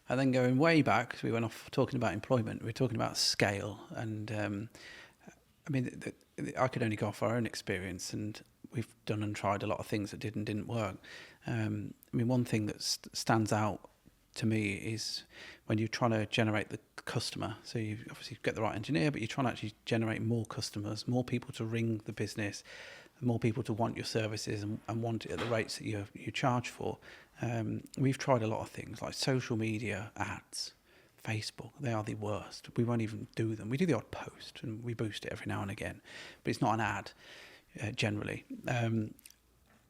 And then going way back, because we went off talking about employment, we were talking about scale. And I could only go off our own experience, and we've done and tried a lot of things that did and didn't work. One thing that stands out to me is when you're trying to generate the customer. So you obviously get the right engineer, but you're trying to actually generate more customers, more people to ring the business, more people to want your services and want it at the rates that you charge for. We've tried a lot of things like social media ads, Facebook. They are the worst. We won't even do them. We do the odd post and we boost it every now and again, but it's not an ad generally. And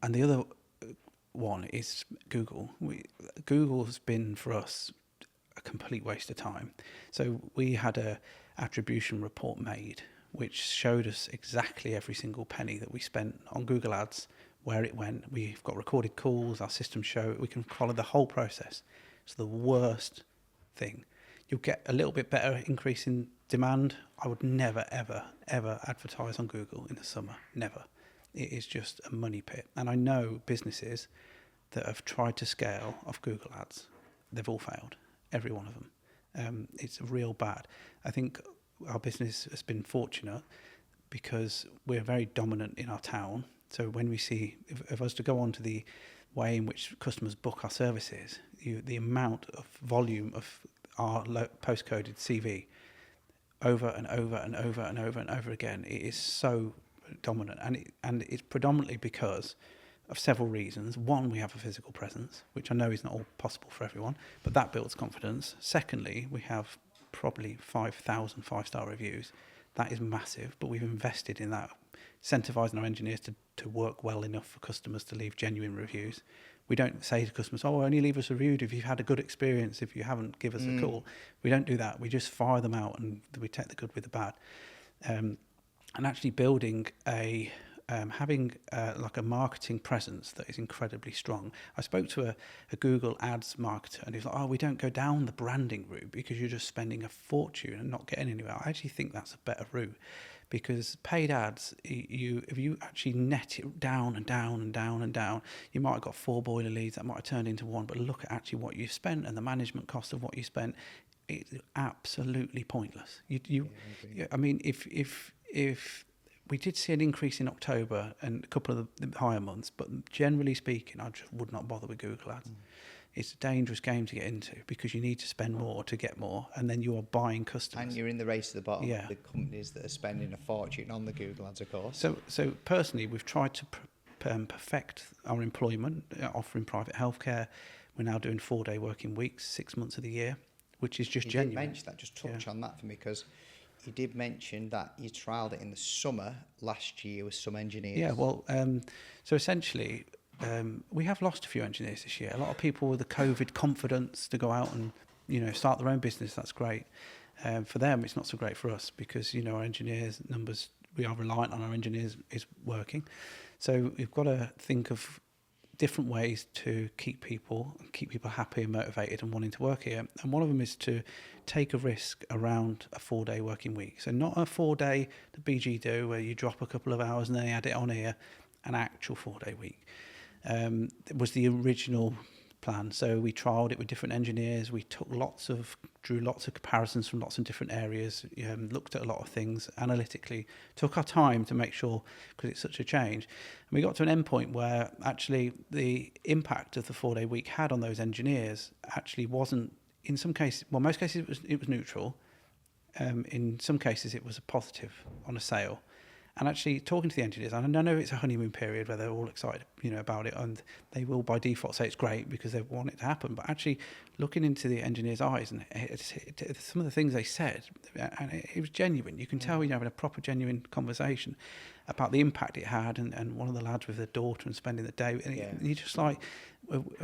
the other one is Google. Google's been for us a complete waste of time. So we had a attribution report made which showed us exactly every single penny that we spent on Google Ads, where it went. We've got recorded calls, our systems show it, we can follow the whole process. It's the worst thing. You'll get a little bit better increase in demand. I would never, ever, ever advertise on Google in the summer. Never. It is just a money pit. And I know businesses that have tried to scale off Google Ads. They've all failed, every one of them. It's real bad. I think our business has been fortunate because we're very dominant in our town. So when we see, if I was to go on to the way in which customers book our services, the amount of volume of our postcoded CV, over and over and over and over and over again. It is so dominant, and it's predominantly because of several reasons. One, we have a physical presence, which I know is not all possible for everyone, but that builds confidence. Secondly, we have probably 5,000 five-star reviews. That is massive, but we've invested in that, incentivising our engineers to work well enough for customers to leave genuine reviews. We don't say to customers, oh, only leave us a review if you've had a good experience, if you haven't, give us a call. We don't do that. We just fire them out and we take the good with the bad. And actually building having like a marketing presence that is incredibly strong. I spoke to a Google Ads marketer and he was like, oh, we don't go down the branding route because you're just spending a fortune and not getting anywhere. I actually think that's a better route, because paid ads, if you actually net it down and down and down and down, you might have got 4 boiler leads that might have turned into 1, but look at actually what you spent and the management cost of what you spent. It's absolutely pointless. I mean, if we did see an increase in October and a couple of the higher months, but generally speaking, I just would not bother with Google Ads. It's a dangerous game to get into because you need to spend more to get more, and then you are buying customers. And you're in the race to the bottom Yeah. of the companies that are spending a fortune on the Google Ads, of course. So personally, we've tried to perfect our employment, offering private healthcare. We're now doing 4-day working weeks, 6 months of the year, which is just you genuine. did mention that, just touch on that for me, because you did mention that you trialled it in the summer last year with some engineers. Yeah, well, so essentially, we have lost a few engineers this year. A lot of people with the COVID confidence to go out and, start their own business. That's great. For them, it's not so great for us because, our engineers numbers, we are reliant on our engineers is working. So we've got to think of different ways to keep people happy and motivated and wanting to work here. And one of them is to take a risk around a 4-day working week. So not a 4-day that BG do where you drop a couple of hours and then they add it on here, an actual 4-day week. It was the original plan. So we trialled it with different engineers. We drew lots of comparisons from lots of different areas, looked at a lot of things analytically, took our time to make sure, because it's such a change. And we got to an end point where actually the impact of the 4-day week had on those engineers actually wasn't, in some cases, well, most cases it was neutral. In some cases it was a positive on a sale. And actually talking to the engineers, and I know it's a honeymoon period where they're all excited, about it, and they will by default say it's great because they want it to happen. But actually looking into the engineers' eyes and some of the things they said, and it was genuine. You can tell you're having a proper, genuine conversation about the impact it had. And one of the lads with their daughter and spending the day, and you're just like,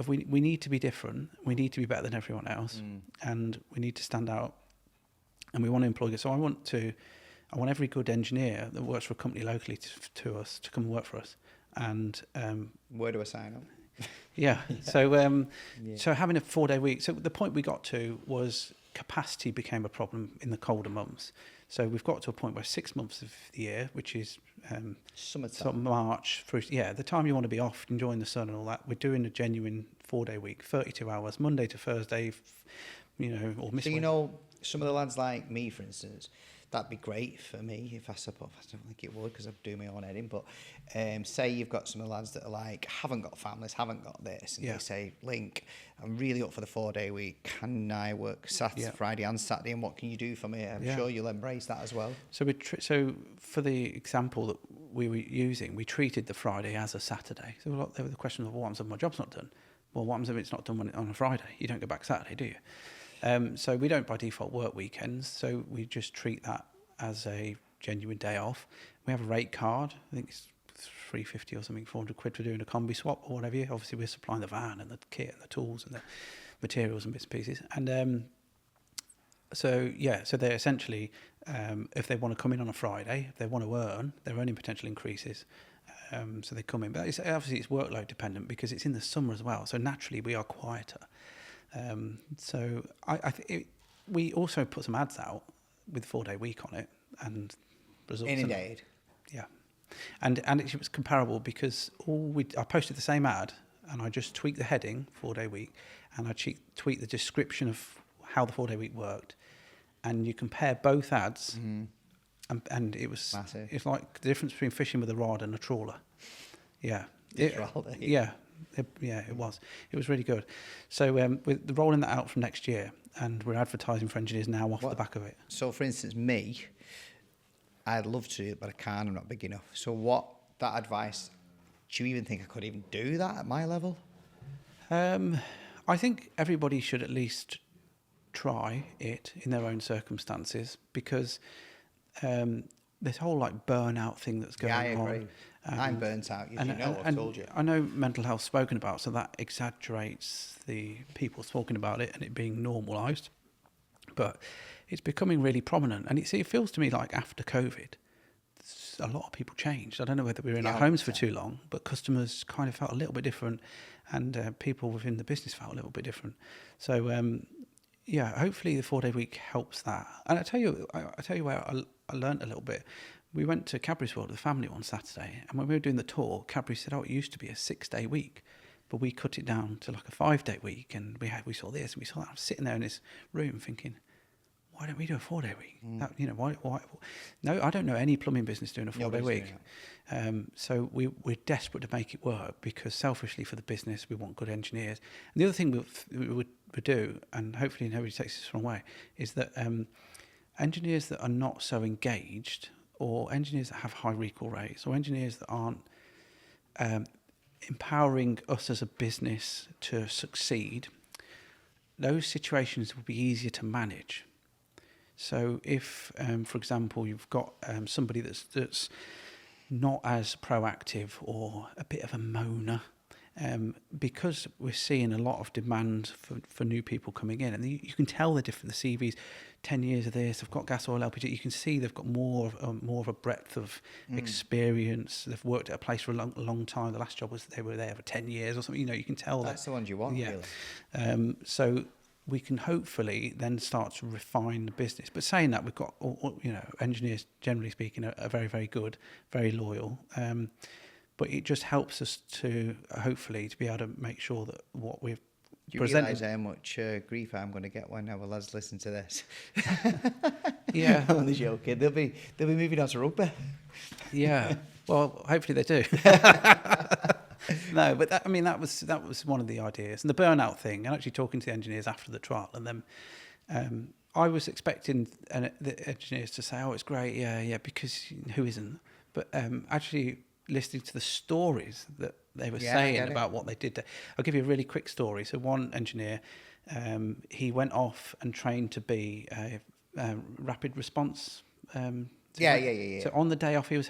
we need to be different. We need to be better than everyone else, and we need to stand out. And we want to employ. So I want every good engineer that works for a company locally to us to come and work for us. And where do I sign up? Yeah. So so having a 4-day week. So the point we got to was capacity became a problem in the colder months. So we've got to a point where 6 months of the year, which is Summertime. sort of March through, the time you want to be off, enjoying the sun and all that. We're doing a genuine 4-day week, 32 hours, Monday to Thursday, or miss. So some of the lads like me, for instance, that'd be great for me if I suppose. I don't think it would because I'm doing my own editing. But say you've got some of the lads that are like haven't got families, haven't got this, and they say, "Link, I'm really up for the 4-day week. Can I work Saturday, Friday, and Saturday? And what can you do for me?" I'm sure you'll embrace that as well. So so for the example that we were using, we treated the Friday as a Saturday. So there was the question of, well, what happens if my job's not done? Well, what happens if it's not done on a Friday? You don't go back Saturday, do you? So we don't by default work weekends, so we just treat that as a genuine day off. We have a rate card. I think it's £350 or something, 400 quid for doing a combi swap or whatever. Obviously, we're supplying the van and the kit and the tools and the materials and bits and pieces. And so they're essentially, if they want to come in on a Friday, if they want to earn, their earning potential increases. So they come in. But obviously it's workload dependent because it's in the summer as well. So naturally we are quieter. So I think we also put some ads out with 4-day week on it and results. Inundated. Yeah. And it was comparable because I posted the same ad and I just tweaked the heading, 4-day week, and I tweaked the description of how the 4-day week worked. And you compare both ads and it was massive. It's like the difference between fishing with a rod and a trawler. Yeah. It was. It was really good. So we're rolling that out from next year, and we're advertising for engineers now off the back of it. So, for instance, I'd love to do it, but I can't. I'm not big enough. So, that advice? Do you even think I could even do that at my level? I think everybody should at least try it in their own circumstances, because this whole like burnout thing that's going on. Yeah, I agree. I'm burnt out, I've told you. I know mental health's spoken about, so that exaggerates the people talking about it and it being normalised. But it's becoming really prominent, and it feels to me like after COVID, a lot of people changed. I don't know whether we were in our homes for too long, but customers kind of felt a little bit different, and people within the business felt a little bit different. So hopefully the 4-day week helps that. And I tell you where I learned a little bit. We went to Cadbury's World with the family on Saturday, and when we were doing the tour, Cadbury said, it used to be a 6-day week, but we cut it down to like a 5-day week, and we saw this and we saw that. I was sitting there in this room thinking, why don't we do a 4-day week? Why? No, I don't know any plumbing business doing a 4-day week. So we're desperate to make it work, because selfishly for the business, we want good engineers. And the other thing we would do, and hopefully nobody takes this the wrong way, is that engineers that are not so engaged, or engineers that have high recall rates, or engineers that aren't empowering us as a business to succeed, those situations will be easier to manage. So if, for example, you've got somebody that's not as proactive or a bit of a moaner, because we're seeing a lot of demand for new people coming in, and you can tell the different the CVs, 10 years of this, they've got gas, oil, LPG. You can see they've got more of a breadth of experience. They've worked at a place for a long time. The last job was they were there for 10 years or something. You can tell that's the ones you want. Yeah. Really. So we can hopefully then start to refine the business. But saying that, we've got engineers, generally speaking, are very, very good, very loyal. But it just helps us to hopefully to be able to make sure that what we've you realise how much grief I'm going to get when our lads listen to this? Yeah, I'm only joking. They'll be moving on to rugby. Yeah, well, hopefully they do. No, but that was one of the ideas, and the burnout thing. And actually talking to the engineers after the trial, and then I was expecting the engineers to say, "Oh, it's great, yeah," because who isn't? But actually listening to the stories that they were saying about what they did. I'll give you a really quick story. So one engineer, he went off and trained to be a rapid response. So on the day off he was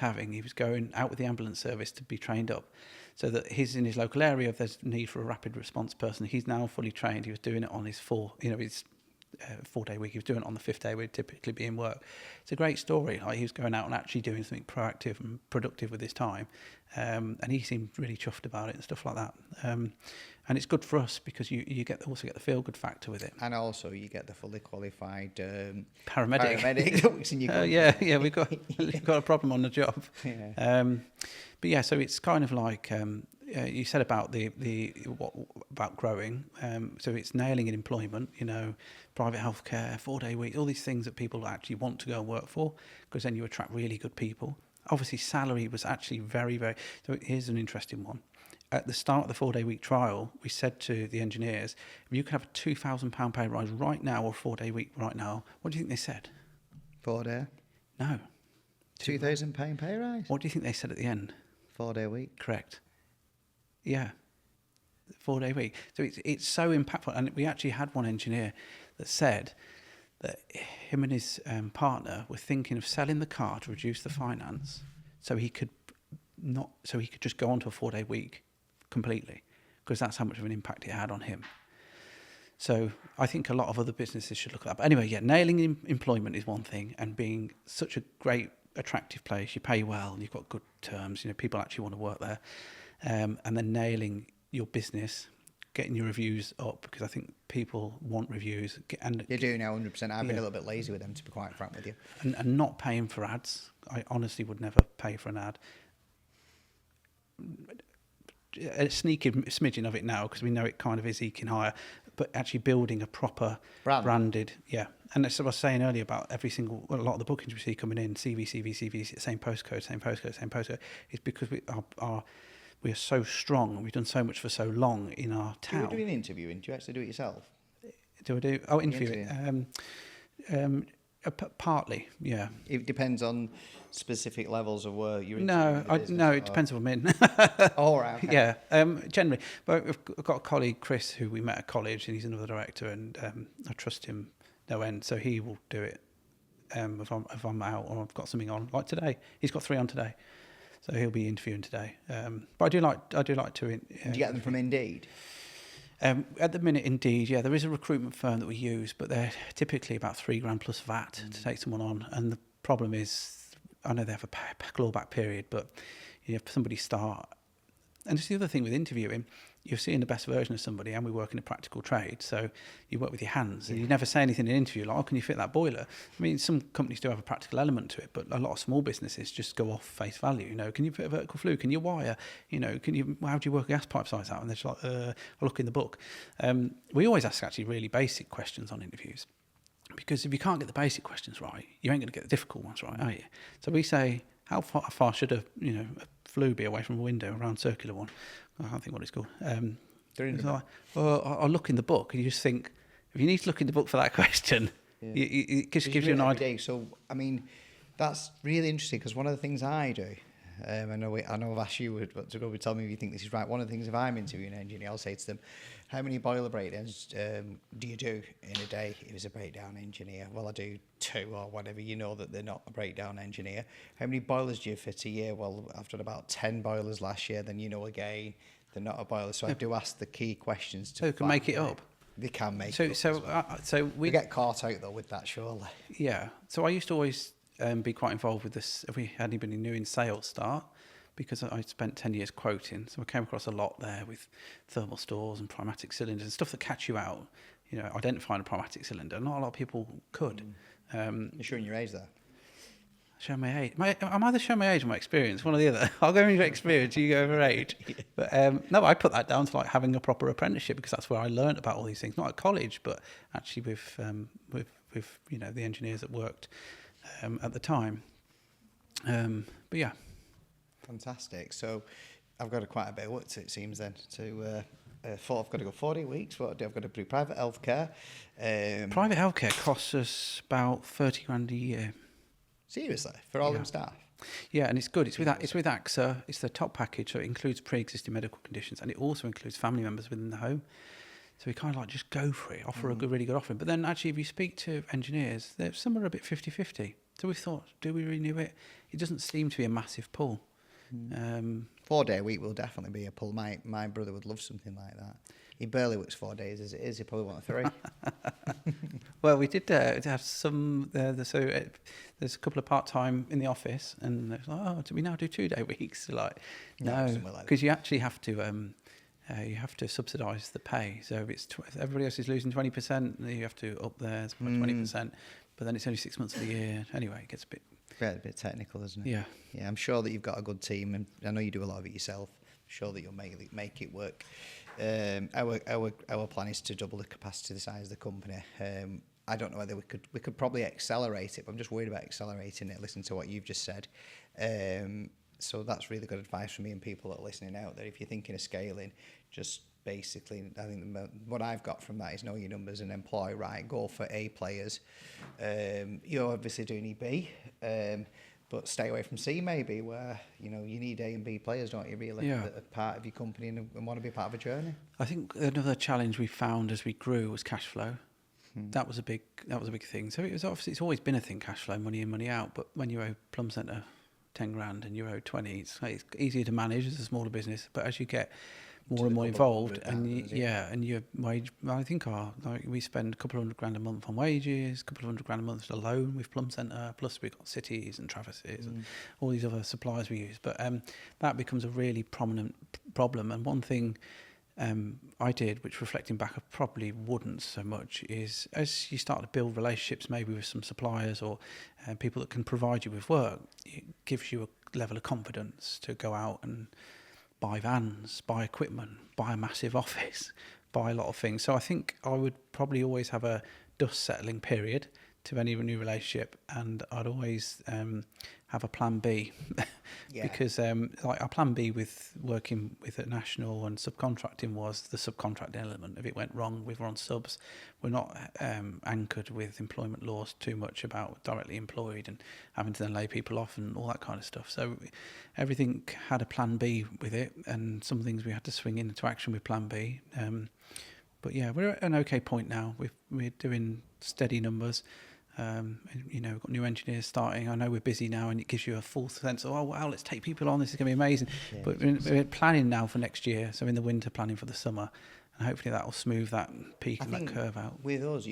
going out with the ambulance service to be trained up, so that in his local area, if there's need for a rapid response person, he's now fully trained. He was doing it on his 4-day week. He was doing it on the 5th day. We'd typically be in work. It's a great story. Like, he was going out and actually doing something proactive and productive with his time, and he seemed really chuffed about it and stuff like that. And it's good for us because you also get the feel good factor with it, and also you get the fully qualified paramedic that works in your company. We've got a problem on the job. But yeah, so it's kind of like you said about about growing. So it's nailing in employment, private healthcare, 4-day week, all these things that people actually want to go and work for, because then you attract really good people. Obviously, salary was actually very, very. So here's an interesting one. At the start of the 4-day week trial, we said to the engineers, if you could have a £2,000 pay rise right now or a 4-day week right now, what do you think they said? 4-day? No. £2,000 pay rise? What do you think they said at the end? 4-day week. Correct. Yeah. 4-day week. So it's so impactful. And we actually had one engineer that said that him and his partner were thinking of selling the car to reduce the finance so he could just go on to a 4-day week completely, because that's how much of an impact it had on him. So I think a lot of other businesses should look at that. But anyway, nailing employment is one thing, and being such a great, attractive place, you pay well, you've got good terms, people actually want to work there. And then nailing your business, getting your reviews up, because I think people want reviews. And you do now, 100%. I've been a little bit lazy with them, to be quite frank with you. And not paying for ads. I honestly would never pay for an ad. A sneaky smidgen of it now, because we know it kind of is eking higher, but actually building a proper branded, And that's what I was saying earlier about a lot of the bookings we see coming in, CV, same postcode, is because we are so strong and we've done so much for so long in our town. Do you do an interviewing? Do you actually do it yourself? Do I do? Oh, interview. Partly, yeah. It depends on specific levels of work. You're No, it depends if I'm in. All right. Okay. Yeah, generally. But I've got a colleague, Chris, who we met at college, and he's another director, and I trust him no end. So he will do it if I'm out or I've got something on. Like today, he's got 3 on today, so he'll be interviewing today. But I do like to. Did you get them from Indeed? At the minute, Indeed, yeah, there is a recruitment firm that we use, but they're typically about £3,000 plus VAT to take someone on. And the problem is, I know they have a clawback period, but if somebody start, and it's the other thing with interviewing, you're seeing the best version of somebody, and we work in a practical trade, so you work with your hands, and you never say anything in an interview like, "Oh, can you fit that boiler?" I mean, some companies do have a practical element to it, but a lot of small businesses just go off face value. Can you fit a vertical flue? Can you wire? How do you work a gas pipe size out? And they're just like, I'll look in the book. We always ask actually really basic questions on interviews, because if you can't get the basic questions right, you ain't going to get the difficult ones right, are you? So we say, how far should a flue be away from a window, a round circular one? I can't think what it's called. I'll look in the book, and you just think, if you need to look in the book for that question, it just gives you an idea. So, I mean, that's really interesting, because one of the things I do, I know I've asked you to go and tell me if you think this is right. One of the things, if I'm interviewing an engineer, I'll say to them, how many boiler breakdowns do you do in a day if it's a breakdown engineer? Well, I do 2 or whatever. You know that they're not a breakdown engineer. How many boilers do you fit a year? Well, I've done about 10 boilers last year. Then again, they're not a boiler. So I do ask the key questions. So they can make it up. They can make it up. So we get caught out, though, with that, surely. Yeah. So I used to always be quite involved with this. If we had anybody new in sales start, because I spent 10 years quoting, so I came across a lot there with thermal stores and pneumatic cylinders and stuff that catch you out. Identifying a pneumatic cylinder, not a lot of people could. You're showing your age there. Show my age. I'm either showing my age or my experience, one or the other. I'll go into experience, you go over age. But no, I put that down to like having a proper apprenticeship, because that's where I learned about all these things, not at college, but actually with the engineers that worked at the time. But yeah. Fantastic. So I've got quite a bit of work, it seems, then. I've got to go 40 weeks. What I've got to do private healthcare. Private healthcare costs us about 30 grand a year. Seriously, for all them staff. Yeah, and it's good. It's with AXA. It's the top package, so it includes pre-existing medical conditions, and it also includes family members within the home. So we kind of like just go for it, offer a really good offering. But then actually, if you speak to engineers, some are a bit 50-50. So we thought, do we renew it? It doesn't seem to be a massive pull. 4-day week will definitely be a pull. My brother would love something like that. He barely works 4 days as it is. He probably wants 3. Well, we did have some. There's a couple of part-time in the office, and it's like, do we now do 2-day weeks? Like, no, because you actually have to subsidise the pay. So if everybody else is losing 20%, you have to up theirs by 20%. But then it's only 6 months of the year. Anyway, it gets a bit technical, isn't it? Yeah. Yeah, I'm sure that you've got a good team, and I know you do a lot of it yourself. I'm sure that you'll make it work. Our plan is to double the capacity, the size of the company. I don't know whether we could probably accelerate it, but I'm just worried about accelerating it. Listen to what you've just said. So that's really good advice for me and people that are listening out there. If you're thinking of scaling, just basically, I think what I've got from that is know your numbers and employ right. Go for A players. You're obviously doing EB, but stay away from C maybe, where you need A and B players, don't you? Really, that are part of your company and want to be part of a journey. I think another challenge we found as we grew was cash flow. That was a big thing. So it's always been a thing, cash flow, money in, money out. But when you owe Plum Centre 10 grand and you owe 20, it's easier to manage as a smaller business. But as you get more and more involved, and your wage, I think we spend a couple of $100 grand a month on wages, a couple of $100 grand a month alone with Plum Centre, plus we've got cities and Travis's and all these other suppliers we use. But that becomes a really prominent problem. And one thing I did, which reflecting back I probably wouldn't so much, is as you start to build relationships maybe with some suppliers or people that can provide you with work, it gives you a level of confidence to go out and buy vans, buy equipment, buy a massive office, buy a lot of things. So I think I would probably always have a dust settling period to any new relationship, and I'd always have a plan B. Yeah. Because like our plan B with working with a national and subcontracting was the subcontracting element. If it went wrong, we were on subs. We're not anchored with employment laws too much about directly employed and having to then lay people off and all that kind of stuff. So everything had a plan B with it, and some things we had to swing into action with plan B. But yeah, we're at an okay point now. We're doing steady numbers. We've got new engineers starting. I know we're busy now, and it gives you a full sense of, oh wow, let's take people on. This is going to be amazing. Yeah. But we're planning now for next year. So in the winter, planning for the summer, and hopefully that will smooth that peak and that curve out. With us,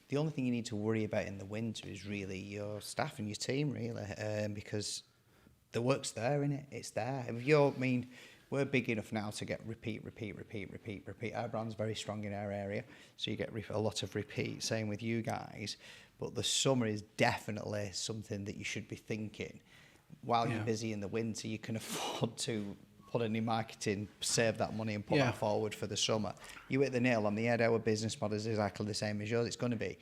the only thing you need to worry about in the winter is really your staff and your team, really, because the work's there, innit? It's there. We're big enough now to get repeat. Our brand's very strong in our area, so you get a lot of repeat. Same with you guys. But the summer is definitely something that you should be thinking. While you're busy in the winter, you can afford to put in your marketing, save that money and put that forward for the summer. You hit the nail on the head. Our business model is exactly the same as yours. It's going to be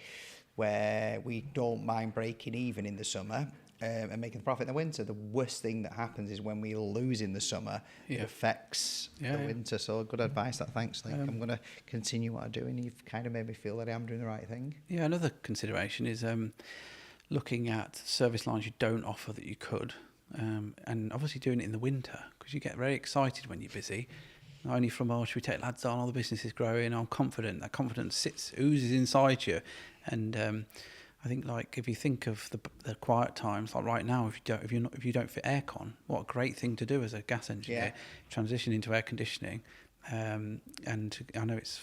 where we don't mind breaking even in the summer and making the profit in the winter. The worst thing that happens is when we lose in the summer, it affects the winter. So good advice. Thanks, Link. I'm going to continue what I'm doing. You've kind of made me feel that I am doing the right thing. Yeah, another consideration is looking at service lines you don't offer that you could, and obviously doing it in the winter, because you get very excited when you're busy. Not only from, should we take lads on, all the business is growing, I'm confident. That confidence oozes inside you. And I think, like, if you think of the quiet times, like right now, if you don't fit aircon, what a great thing to do as a gas engineer, transition into air conditioning. And I know it's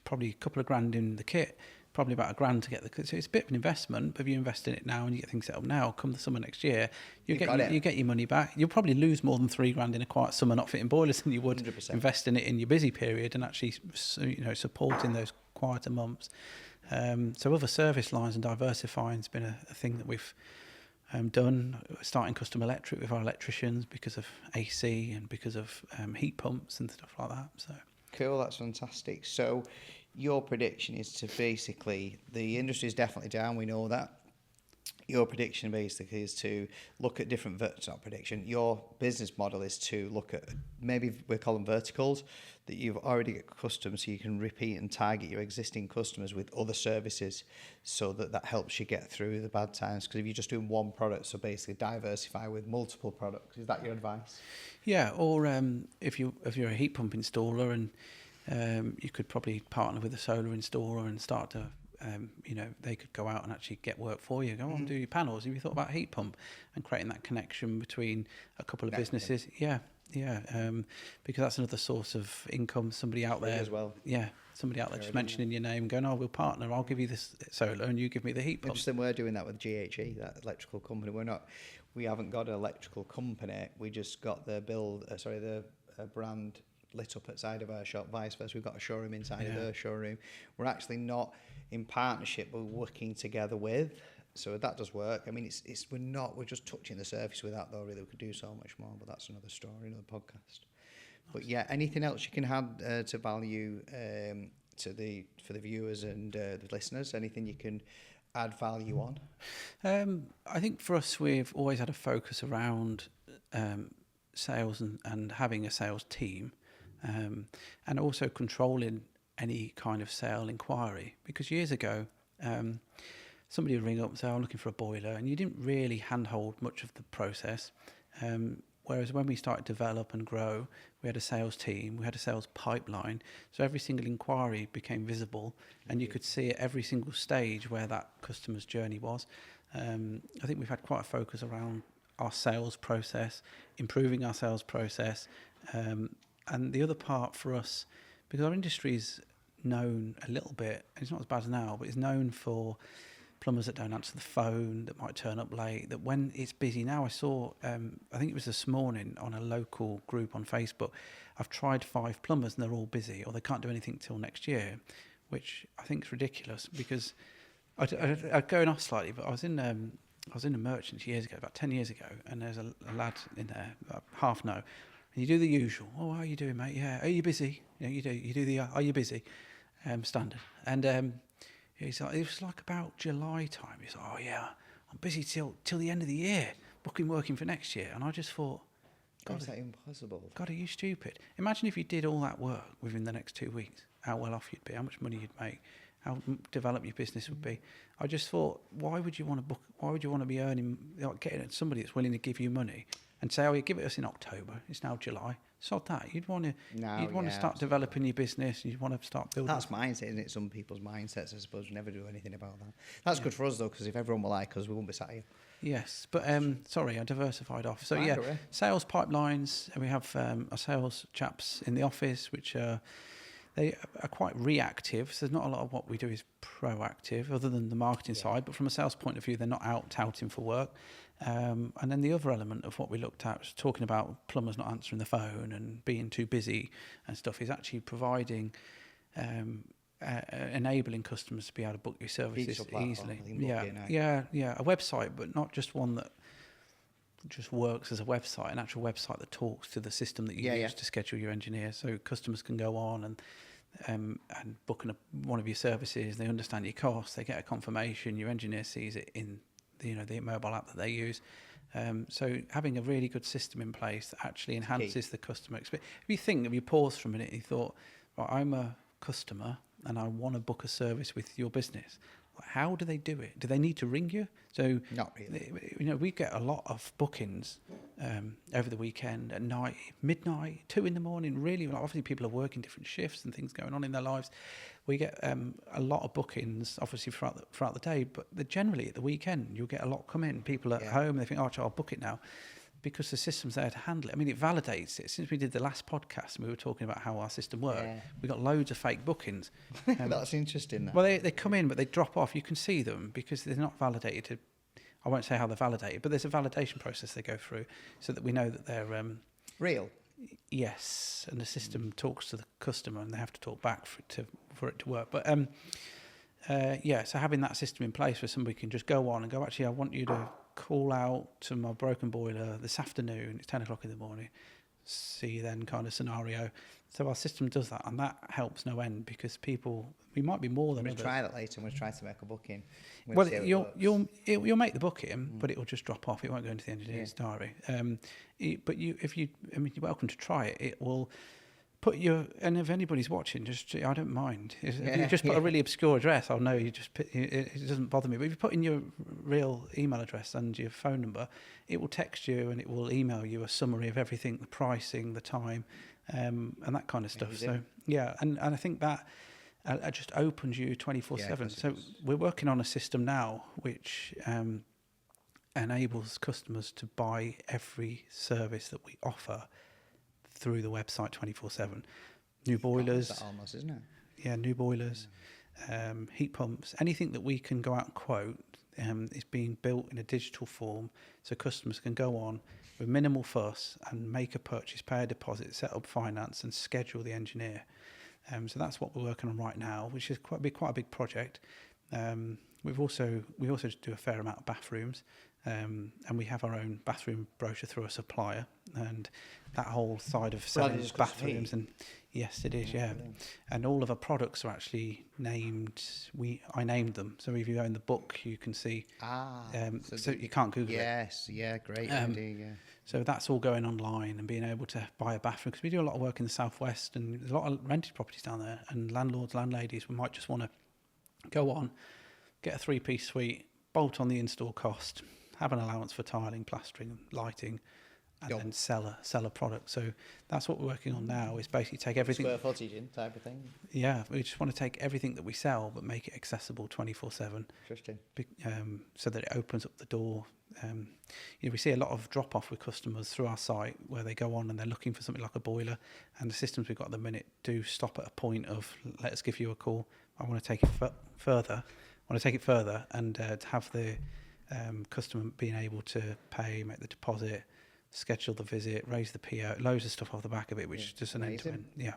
probably a couple of grand in the kit, probably about $1,000 to get the kit. So it's a bit of an investment, but if you invest in it now and you get things set up now, come the summer next year, you get your money back. You'll probably lose more than $3,000 in a quiet summer not fitting boilers than you would 100%. invest in it in your busy period and actually supporting those quieter months. So other service lines and diversifying has been a thing that we've done, starting custom electric with our electricians because of AC and because of heat pumps and stuff like that. So cool, that's fantastic. So your prediction is to basically, the industry is definitely down, we know that. Your prediction basically is to look at different, your business model is to look at, maybe we call them verticals, that you've already got customers, so you can repeat and target your existing customers with other services, so that helps you get through the bad times. Because if you're just doing one product, so basically diversify with multiple products. Is that your advice? Yeah, or if you're a heat pump installer, and you could probably partner with a solar installer and start to they could go out and actually get work for you. Go on, do your panels. Have you thought about heat pump and creating that connection between a couple of businesses? Yeah. Because that's another source of income. Somebody out there as well. Yeah, somebody out there just mentioning your name, going, we'll partner. I'll give you this solar, and you give me the heat pump. Interesting. We're doing that with GHE, that electrical company. We haven't got an electrical company. We just got the brand lit up outside of our shop. Vice versa, we've got a showroom inside of their showroom. We're actually not in partnership, but we're working together with. So that does work. I mean, we're just touching the surface with that, though. Really, we could do so much more, but that's another story, another podcast. Nice. But yeah, anything else you can add to value for the viewers and the listeners? Anything you can add value on? I think for us, we've always had a focus around sales and having a sales team, and also controlling any kind of sale inquiry. Because years ago, somebody would ring up and say, I'm looking for a boiler, and you didn't really handhold much of the process. Whereas when we started to develop and grow, we had a sales team, we had a sales pipeline, so every single inquiry became visible, and you could see at every single stage where that customer's journey was. I think we've had quite a focus around our sales process, improving our sales process, and the other part for us, because our industry is known a little bit, it's not as bad as now, but it's known for plumbers that don't answer the phone, that might turn up late, that when it's busy now, I saw, I think it was this morning on a local group on Facebook, I've tried 5 plumbers and they're all busy, or they can't do anything till next year, which I think is ridiculous. Because I'm going off slightly, but I was in a merchant years ago, about 10 years ago, and there's a lad in there, half no, and you do the usual. Oh, how are you doing, mate? Yeah. Are you busy? You do the, are you busy? Standard. And He's like, it was like about July time. He's like, oh yeah, I'm busy till the end of the year, working for next year. And I just thought, God, is that impossible? God, are you stupid? Imagine if you did all that work within the next 2 weeks, how well off you'd be, how much money you'd make, how developed your business would be. I just thought, why would you want to book? Why would you want to be earning, getting somebody that's willing to give you money and say, oh, you give it us in October. It's now July. Sod that. You'd want to start developing your business. You'd want to start building. That's mindset, isn't it? Some people's mindsets, I suppose, we never do anything about that. That's good for us, though, because if everyone were like us, we wouldn't be sat here. Yes, but sorry, I diversified off. So Fine, sales pipelines. And we have our sales chaps in the office, which they are quite reactive. So there's not a lot of what we do is proactive, other than the marketing side. But from a sales point of view, they're not out touting for work. And then the other element of what we looked at was talking about plumbers not answering the phone and being too busy and stuff, is actually providing, enabling customers to be able to book your services easily. A website, but not just one that just works as a website, an actual website that talks to the system that you use to schedule your engineers. So customers can go on and book one of your services. They understand your costs. They get a confirmation. Your engineer sees it in the mobile app that they use. So having a really good system in place that actually enhances the customer experience. If you pause for a minute and you thought, right, I'm a customer and I want to book a service with your business, how do they do it? Do they need to ring you? So not really. We get a lot of bookings over the weekend at night, midnight, 2 a.m. Really, obviously people are working different shifts and things going on in their lives. We get a lot of bookings, obviously throughout the day, but generally at the weekend you'll get a lot come in. People are at home and they think, oh, I'll book it now, because the system's there to handle it. I mean, it validates it. Since we did the last podcast and we were talking about how our system worked, we got loads of fake bookings. That's interesting. Well, they come in, but they drop off. You can see them because they're not validated. I won't say how they're validated, but there's a validation process they go through so that we know that they're real. Yes, and the system talks to the customer and they have to talk back for it to work. But so having that system in place where somebody can just go on and go, actually, I want you to call out to my broken boiler this afternoon. It's 10 o'clock in the morning. See then kind of scenario. So our system does that, and that helps no end because we might be more than We'll others. try that later and we'll try to make a booking. Well, you'll make the booking, but it will just drop off. It won't go into the engineer's diary. But you're welcome to try it. It will put and if anybody's watching, I don't mind. If you just put a really obscure address, I'll know it doesn't bother me. But if you put in your real email address and your phone number, it will text you and it will email you a summary of everything, the pricing, the time, and that kind of stuff. Amazing. So and I think that it just opens you 24/7. So we're working on a system now which enables customers to buy every service that we offer through the website 24/7. New boilers. That almost, isn't it? Yeah, new boilers, heat pumps, anything that we can go out and quote is being built in a digital form so customers can go on with minimal fuss and make a purchase, pay a deposit, set up finance and schedule the engineer. So that's what we're working on right now, which is quite a big project. We also do a fair amount of bathrooms. And we have our own bathroom brochure through a supplier, and that whole side of selling bathrooms. And yes, it is, yeah. And all of our products are actually named. I named them. So if you own the book, you can see. So you can't Google it. Yes, great idea. Yeah. So that's all going online and being able to buy a bathroom, because we do a lot of work in the southwest, and there's a lot of rented properties down there. And landlords, landladies, we might just want to go on, get a 3-piece suite, bolt on the install cost, have an allowance for tiling, plastering, lighting, and then sell a product. So that's what we're working on now, is basically take everything. Square footage type of thing. Yeah, we just want to take everything that we sell but make it accessible 24/7. Interesting. So that it opens up the door. We see a lot of drop off with customers through our site where they go on and they're looking for something like a boiler, and the systems we've got at the minute do stop at a point of, let us give you a call. I want to take it further. And to have the customer being able to pay, make the deposit, schedule the visit, raise the PO, loads of stuff off the back of it, which is just an end-to-end. Yeah.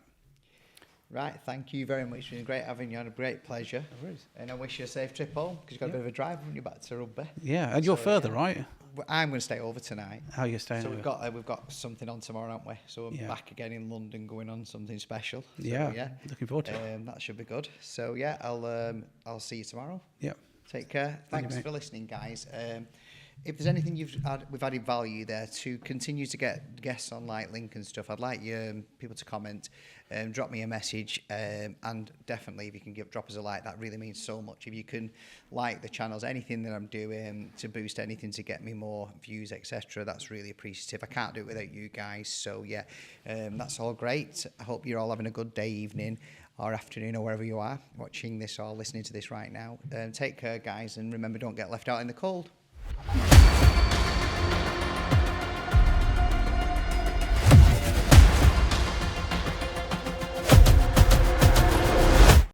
Right, thank you very much. It's been great having you on, a great pleasure. No worries. And I wish you a safe trip home, because you've got a bit of a drive, haven't you, back to Rugby? Yeah, and you're So, further, yeah. right? I'm going to stay over tonight. How are you staying? So over? we've got something on tomorrow, haven't we? So I'm Yeah. back again in London, going on something special. So, Yeah, looking forward to it. that should be good. So yeah, I'll see you tomorrow. Yeah. Take care. Thank you, Thanks mate. for listening, guys. If there's anything we've added value there to continue to get guests on like Lincoln stuff, I'd like you people to comment, drop me a message, and definitely if you can drop us a like, that really means so much. If you can like the channels, anything that I'm doing to boost anything to get me more views, etc., that's really appreciative. I can't do it without you guys. So yeah, that's all great. I hope you're all having a good day, evening, or afternoon, or wherever you are watching this or listening to this right now. Take care, guys, and remember, don't get left out in the cold.